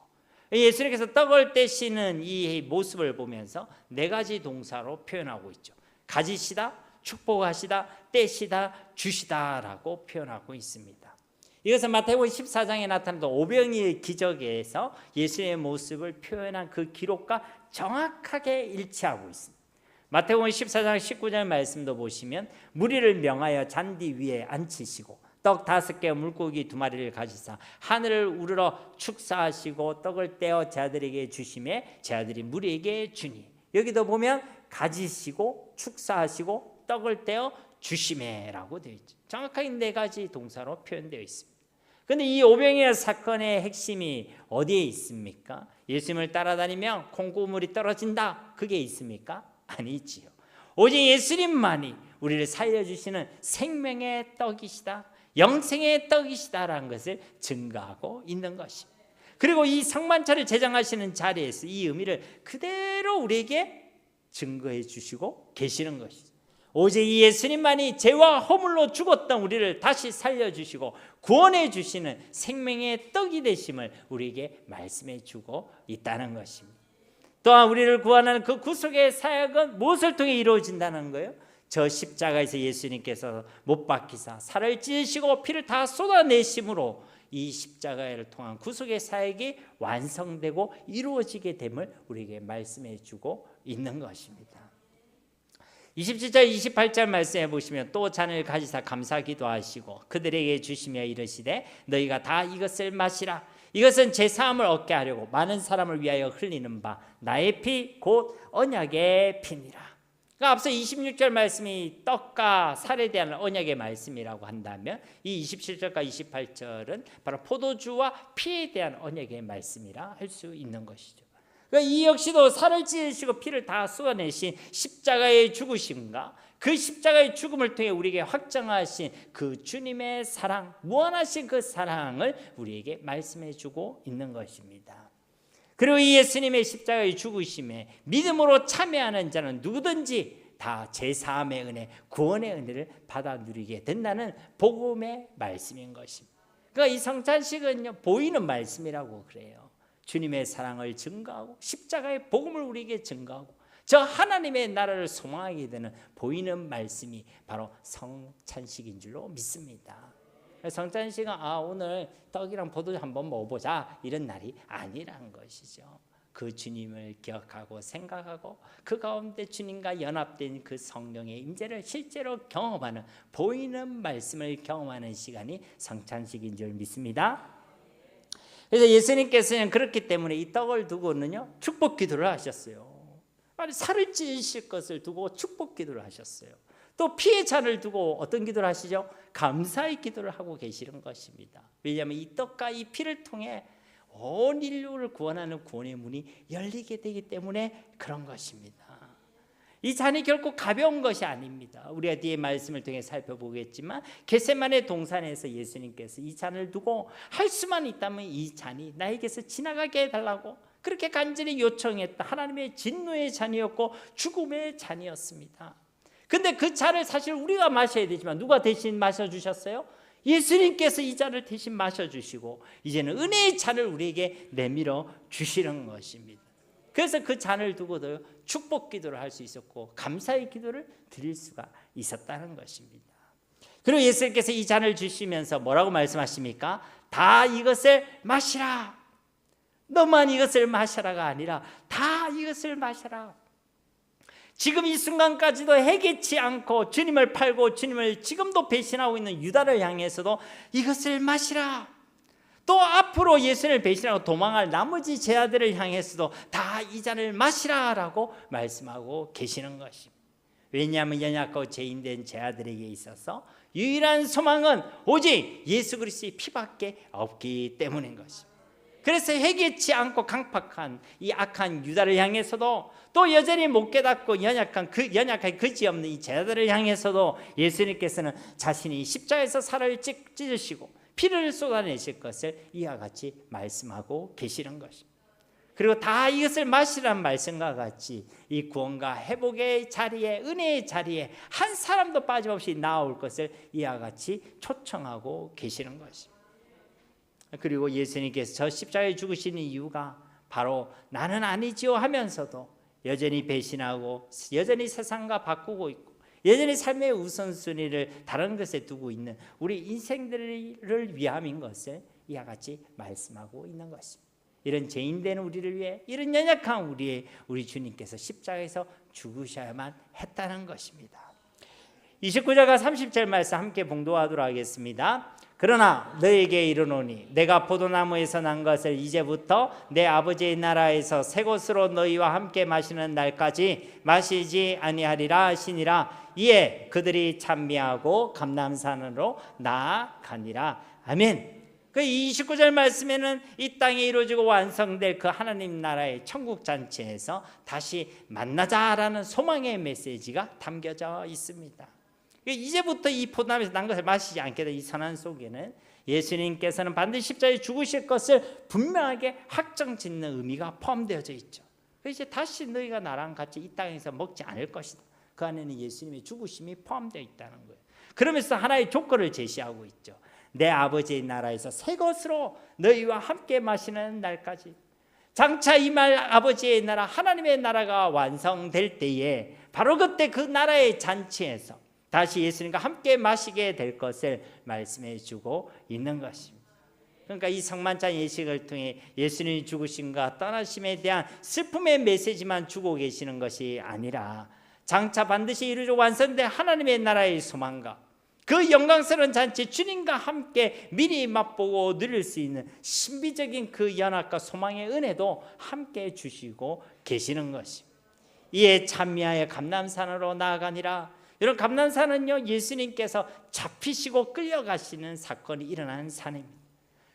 예수님께서 떡을 떼시는 이 모습을 보면서 네 가지 동사로 표현하고 있죠. 가지시다, 축복하시다, 떼시다, 주시다라고 표현하고 있습니다. 이것은 마태복음 14장에 나타난 오병이의 기적에서 예수님의 모습을 표현한 그 기록과 정확하게 일치하고 있습니다. 마태복음 14장 19절 말씀도 보시면 무리를 명하여 잔디 위에 앉히시고 떡 5개 물고기 2마리를 가지사 하늘을 우러러 축사하시고 떡을 떼어 제자들에게 주시매 제자들이 무리에게 주니, 여기도 보면 가지시고 축사하시고 떡을 떼어 주시매라고 되어 있죠. 정확하게 4가지 동사로 표현되어 있습니다. 그런데 이 오병이어 사건의 핵심이 어디에 있습니까? 예수님을 따라다니면 콩고물이 떨어진다, 그게 있습니까? 아니지요. 오직 예수님만이 우리를 살려주시는 생명의 떡이시다, 영생의 떡이시다라는 것을 증거하고 있는 것입니다. 그리고 이 성만찬을 제정하시는 자리에서 이 의미를 그대로 우리에게 증거해 주시고 계시는 것이죠. 오직 이 예수님만이 죄와 허물로 죽었던 우리를 다시 살려주시고 구원해 주시는 생명의 떡이 되심을 우리에게 말씀해 주고 있다는 것입니다. 또한 우리를 구원하는 그 구속의 사역은 무엇을 통해 이루어진다는 거예요? 저 십자가에서 예수님께서 못 박히사 살을 찢으시고 피를 다 쏟아내심으로 이 십자가를 통한 구속의 사역이 완성되고 이루어지게 됨을 우리에게 말씀해 주고 있는 것입니다. 27절 28절 말씀해 보시면 또 잔을 가지사 감사 기도하시고 그들에게 주시며 이르시되 너희가 다 이것을 마시라. 이것은 제 사함을 얻게 하려고 많은 사람을 위하여 흘리는 바 나의 피 곧 언약의 피니라. 그러니까 앞서 26절 말씀이 떡과 살에 대한 언약의 말씀이라고 한다면 이 27절과 28절은 바로 포도주와 피에 대한 언약의 말씀이라 할 수 있는 것이죠. 그러니까 이 역시도 살을 찢으시고 피를 다 쏟아내신 십자가의 죽으심과 그 십자가의 죽음을 통해 우리에게 확정하신 그 주님의 사랑, 무한하신 그 사랑을 우리에게 말씀해 주고 있는 것입니다. 그리고 이 예수님의 십자가의 죽으심에 믿음으로 참여하는 자는 누구든지 다 제사함의 은혜, 구원의 은혜를 받아 누리게 된다는 복음의 말씀인 것입니다. 그러니까 이 성찬식은요, 보이는 말씀이라고 그래요. 주님의 사랑을 증거하고 십자가의 복음을 우리에게 증거하고 저 하나님의 나라를 소망하게 되는 보이는 말씀이 바로 성찬식인 줄로 믿습니다. 성찬식은 오늘 떡이랑 포도주 한번 먹어보자 이런 날이 아니란 것이죠. 그 주님을 기억하고 생각하고 그 가운데 주님과 연합된 그 성령의 임재를 실제로 경험하는 보이는 말씀을 경험하는 시간이 성찬식인 줄 믿습니다. 그래서 예수님께서는 그렇기 때문에 이 떡을 두고는요 축복 기도를 하셨어요. 아니 살을 찢으실 것을 두고 축복 기도를 하셨어요. 또 피의 잔을 두고 어떤 기도를 하시죠? 감사의 기도를 하고 계시는 것입니다. 왜냐하면 이 떡과 이 피를 통해 온 인류를 구원하는 구원의 문이 열리게 되기 때문에 그런 것입니다. 이 잔이 결코 가벼운 것이 아닙니다. 우리가 뒤에 말씀을 통해 살펴보겠지만 겟세마네 동산에서 예수님께서 이 잔을 두고 할 수만 있다면 이 잔이 나에게서 지나가게 해달라고 그렇게 간절히 요청했다. 하나님의 진노의 잔이었고 죽음의 잔이었습니다. 근데 그 잔을 사실 우리가 마셔야 되지만 누가 대신 마셔주셨어요? 예수님께서 이 잔을 대신 마셔주시고 이제는 은혜의 잔을 우리에게 내밀어 주시는 것입니다. 그래서 그 잔을 두고도 축복 기도를 할 수 있었고 감사의 기도를 드릴 수가 있었다는 것입니다. 그리고 예수님께서 이 잔을 주시면서 뭐라고 말씀하십니까? 다 이것을 마시라. 너만 이것을 마셔라가 아니라 다 이것을 마셔라. 지금 이 순간까지도 해개치 않고 주님을 팔고 주님을 지금도 배신하고 있는 유다를 향해서도 이것을 마시라. 또 앞으로 예수님을 배신하고 도망할 나머지 제자들을 향해서도 다 이 잔을 마시라라고 말씀하고 계시는 것입니다. 왜냐하면 연약하고 죄인된 제자들에게 있어서 유일한 소망은 오직 예수 그리스도의 피밖에 없기 때문인 것입니다. 그래서 해결치 않고 강팍한 이 악한 유다를 향해서도 또 여전히 못 깨닫고 연약하게 그지없는 이 제자들을 향해서도 예수님께서는 자신이 십자가에서 살을 찢으시고 피를 쏟아내실 것을 이와 같이 말씀하고 계시는 것입니다. 그리고 다 이것을 마시라는 말씀과 같이 이 구원과 회복의 자리에 은혜의 자리에 한 사람도 빠짐없이 나올 것을 이와 같이 초청하고 계시는 것입니다. 그리고 예수님께서 저 십자가에 죽으시는 이유가 바로 나는 아니지요 하면서도 여전히 배신하고 여전히 세상과 바꾸고 있고 여전히 삶의 우선순위를 다른 것에 두고 있는 우리 인생들을 위함인 것을 이와 같이 말씀하고 있는 것입니다. 이런 죄인된 우리를 위해, 이런 연약한 우리 주님께서 십자가에서 죽으셔야만 했다는 것입니다. 29절과 30절 말씀 함께 봉독하도록 하겠습니다. 그러나 너에게 이르노니 내가 포도나무에서 난 것을 이제부터 내 아버지의 나라에서 새 것으로 너희와 함께 마시는 날까지 마시지 아니하리라 하시니라. 이에 그들이 찬미하고 감람산으로 나아가니라. 아멘. 그 29절 말씀에는 이 땅에 이루어지고 완성될 그 하나님 나라의 천국 잔치에서 다시 만나자라는 소망의 메시지가 담겨져 있습니다. 이제부터 이 포도나무에서 난 것을 마시지 않게 될 이 선언 속에는 예수님께서는 반드시 십자가에 죽으실 것을 분명하게 확정짓는 의미가 포함되어져 있죠. 이제 다시 너희가 나랑 같이 이 땅에서 먹지 않을 것이다. 그 안에는 예수님의 죽으심이 포함되어 있다는 거예요. 그러면서 하나의 조건을 제시하고 있죠. 내 아버지의 나라에서 새 것으로 너희와 함께 마시는 날까지. 장차 이 말 아버지의 나라, 하나님의 나라가 완성될 때에 바로 그때 그 나라의 잔치에서 다시 예수님과 함께 마시게 될 것을 말씀해 주고 있는 것입니다. 그러니까 이 성만찬 예식을 통해 예수님이 죽으심과 떠나심에 대한 슬픔의 메시지만 주고 계시는 것이 아니라 장차 반드시 이루어져 완성된 하나님의 나라의 소망과 그 영광스러운 잔치, 주님과 함께 미리 맛보고 누릴 수 있는 신비적인 그 연합과 소망의 은혜도 함께 주시고 계시는 것입니다. 이에 찬미하여 감람산으로 나아가니라. 이런 감람산은요, 예수님께서 잡히시고 끌려가시는 사건이 일어나는 산입니다.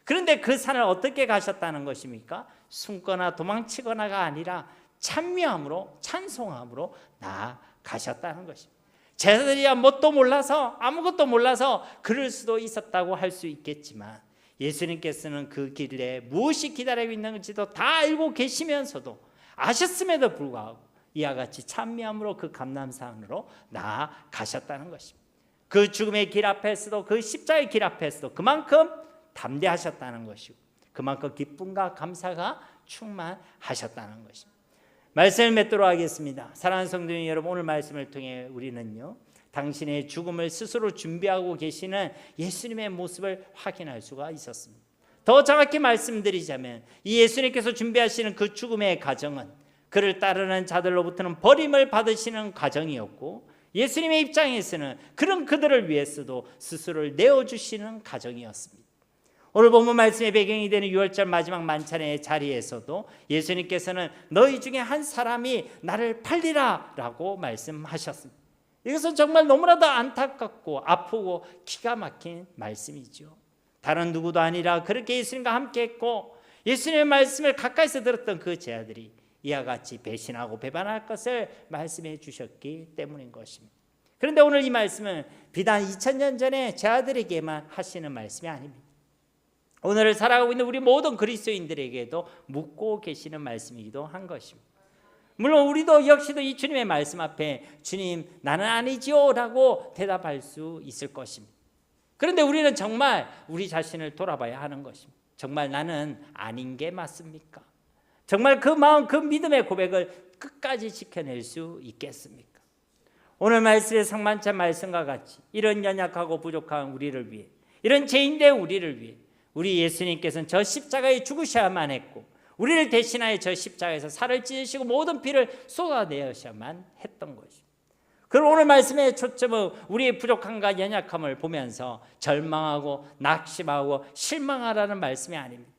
그런데 그 산을 어떻게 가셨다는 것입니까? 숨거나 도망치거나가 아니라 찬미함으로, 찬송함으로 나아가셨다는 것입니다. 제자들이야 뭣도 몰라서, 아무것도 몰라서 그럴 수도 있었다고 할 수 있겠지만 예수님께서는 그 길에 무엇이 기다리고 있는지도 다 알고 계시면서도, 아셨음에도 불구하고 이와 같이 찬미함으로 그 감람산으로 나아가셨다는 것입니다. 그 죽음의 길 앞에서도, 그 십자가의 길 앞에서도 그만큼 담대하셨다는 것이고 그만큼 기쁨과 감사가 충만하셨다는 것입니다. 말씀을 맺도록 하겠습니다. 사랑하는 성도 여러분, 오늘 말씀을 통해 우리는요, 당신의 죽음을 스스로 준비하고 계시는 예수님의 모습을 확인할 수가 있었습니다. 더 정확히 말씀드리자면 이 예수님께서 준비하시는 그 죽음의 과정은 그를 따르는 자들로부터는 버림을 받으시는 과정이었고, 예수님의 입장에서는 그런 그들을 위해서도 스스로를 내어주시는 과정이었습니다. 오늘 본문 말씀의 배경이 되는 6월절 마지막 만찬의 자리에서도 예수님께서는 너희 중에 한 사람이 나를 팔리라 라고 말씀하셨습니다. 이것은 정말 너무나도 안타깝고 아프고 기가 막힌 말씀이죠. 다른 누구도 아니라 그렇게 예수님과 함께 했고 예수님의 말씀을 가까이서 들었던 그 제자들이 이와 같이 배신하고 배반할 것을 말씀해 주셨기 때문인 것입니다. 그런데 오늘 이 말씀은 비단 2000년 전에 제자들에게만 하시는 말씀이 아닙니다. 오늘을 살아가고 있는 우리 모든 그리스도인들에게도 묻고 계시는 말씀이기도 한 것입니다. 물론 우리도 역시도 이 주님의 말씀 앞에 주님 나는 아니지요 라고 대답할 수 있을 것입니다. 그런데 우리는 정말 우리 자신을 돌아봐야 하는 것입니다. 정말 나는 아닌 게 맞습니까? 정말 그 마음, 그 믿음의 고백을 끝까지 지켜낼 수 있겠습니까? 오늘 말씀의 성만찬 말씀과 같이 이런 연약하고 부족한 우리를 위해, 이런 죄인된 우리를 위해 우리 예수님께서는 저 십자가에 죽으셔야만 했고 우리를 대신하여 저 십자가에서 살을 찢으시고 모든 피를 쏟아내셔야만 했던 것입니다. 그럼 오늘 말씀의 초점은 우리의 부족함과 연약함을 보면서 절망하고 낙심하고 실망하라는 말씀이 아닙니다.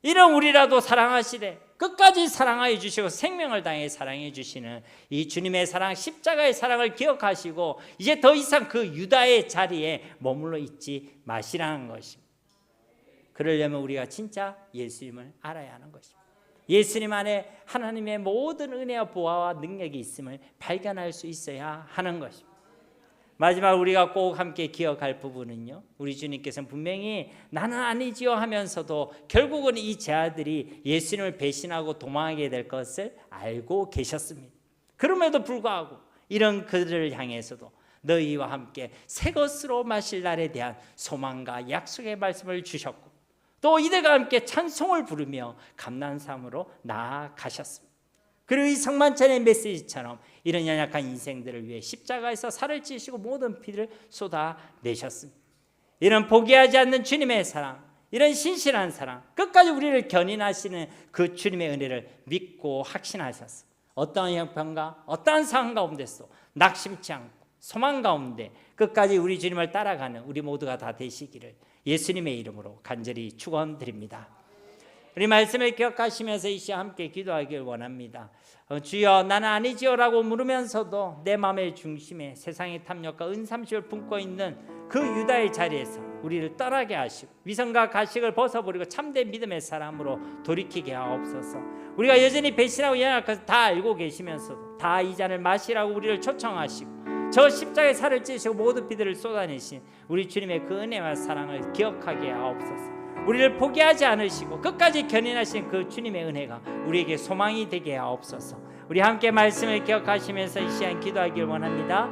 이런 우리라도 사랑하시되 끝까지 사랑하여 주시고 생명을 다해 사랑해 주시는 이 주님의 사랑, 십자가의 사랑을 기억하시고 이제 더 이상 그 유다의 자리에 머물러 있지 마시라는 것입니다. 그러려면 우리가 진짜 예수님을 알아야 하는 것입니다. 예수님 안에 하나님의 모든 은혜와 보화와 능력이 있음을 발견할 수 있어야 하는 것입니다. 마지막 우리가 꼭 함께 기억할 부분은요, 우리 주님께서는 분명히 나는 아니지요 하면서도 결국은 이 제자들이 예수님을 배신하고 도망하게 될 것을 알고 계셨습니다. 그럼에도 불구하고 이런 그들을 향해서도 너희와 함께 새 것으로 마실 날에 대한 소망과 약속의 말씀을 주셨고 또 이들과 함께 찬송을 부르며 감람산으로 나아가셨습니다. 그리고 이 성만찬의 메시지처럼 이런 연약한 인생들을 위해 십자가에서 살을 찌시고 모든 피를 쏟아내셨습니다. 이런 포기하지 않는 주님의 사랑, 이런 신실한 사랑, 끝까지 우리를 견인하시는 그 주님의 은혜를 믿고 확신하셨습니다. 어떠한 형편과 어떠한 상황 가운데서 낙심치 않고 소망 가운데 끝까지 우리 주님을 따라가는 우리 모두가 다 되시기를 예수님의 이름으로 간절히 축원드립니다. 우리 말씀을 기억하시면서 이 시간 함께 기도하길 원합니다. 주여 나는 아니지요라고 물으면서도 내 마음의 중심에 세상의 탐욕과 은삼십을 품고 있는 그 유다의 자리에서 우리를 떠나게 하시고 위선과 가식을 벗어버리고 참된 믿음의 사람으로 돌이키게 하옵소서. 우리가 여전히 배신하고 연약한 것을 다 알고 계시면서도 다 이 잔을 마시라고 우리를 초청하시고 저 십자가에 살을 찌시고 모든 피들을 쏟아내신 우리 주님의 그 은혜와 사랑을 기억하게 하옵소서. 우리를 포기하지 않으시고 끝까지 견인하신 그 주님의 은혜가 우리에게 소망이 되게 하옵소서. 우리 함께 말씀을 기억하시면서 이 시간 기도하길 원합니다.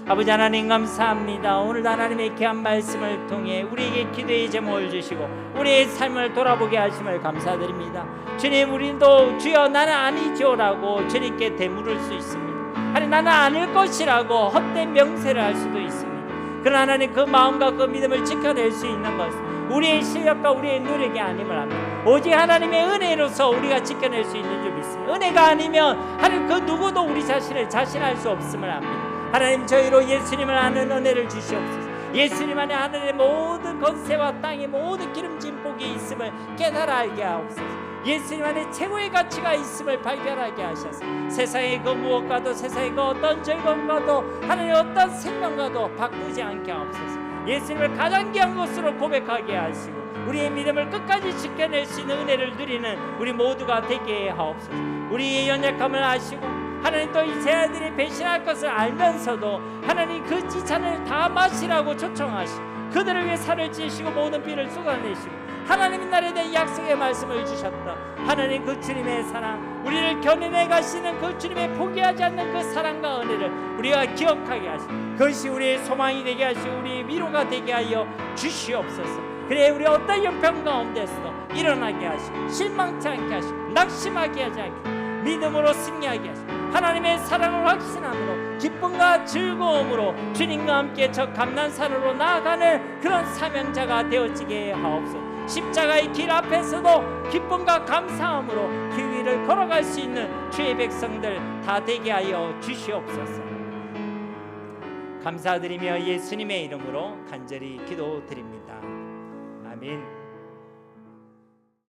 아버지 하나님 감사합니다. 오늘도 하나님의 귀한 말씀을 통해 우리에게 기도의 제목을 주시고 우리의 삶을 돌아보게 하심을 감사드립니다. 주님, 우리도 주여 나는 아니죠라고 주님께 되물을 수 있습니다. 아니 나는 아닐 것이라고 헛된 명세를 할 수도 있습니다. 그러나 하나님 그 마음과 그 믿음을 지켜낼 수 있는 것은 우리의 실력과 우리의 노력이 아님을 압니다. 오직 하나님의 은혜로서 우리가 지켜낼 수 있는 줄 믿습니다. 은혜가 아니면 하나님 그 누구도 우리 자신을 자신할 수 없음을 압니다. 하나님 저희로 예수님을 아는 은혜를 주시옵소서. 예수님 안에 하늘의 모든 권세와 땅의 모든 기름진 복이 있음을 깨달아 알게 하옵소서. 예수님 안에 최고의 가치가 있음을 발견하게 하셔서 세상의 그 무엇과도 세상의 그 어떤 즐거움과도 하나님의 어떤 생명과도 바꾸지 않게 하옵소서. 예수님을 가장 귀한 것으로 고백하게 하시고 우리의 믿음을 끝까지 지켜낼 수 있는 은혜를 누리는 우리 모두가 되게 하옵소서. 우리의 연약함을 아시고 하나님 또 이 제 아들이 배신할 것을 알면서도 하나님 그 지찬을 다 마시라고 초청하시고 그들을 위해 살을 찌시고 모든 피를 쏟아내시고 하나님의 날에 대한 약속의 말씀을 주셨다. 하나님 그 주님의 사랑, 우리를 견인해 가시는 그 주님의 포기하지 않는 그 사랑과 은혜를 우리가 기억하게 하시고 그것이 우리의 소망이 되게 하시고 우리의 위로가 되게 하여 주시옵소서. 그래 우리 어떤 형편 가운데서도 일어나게 하시고 실망치 않게 하시고 낙심하게 하지 않게 믿음으로 승리하게 하시고 하나님의 사랑을 확신함으로 기쁨과 즐거움으로 주님과 함께 저 감난산으로 나아가는 그런 사명자가 되어지게 하옵소서. 십자가의 길 앞에서도 기쁨과 감사함으로 그 위를 걸어갈 수 있는 주의 백성들 다 되게 하여 주시옵소서. 감사드리며 예수님의 이름으로 간절히 기도드립니다. 아멘.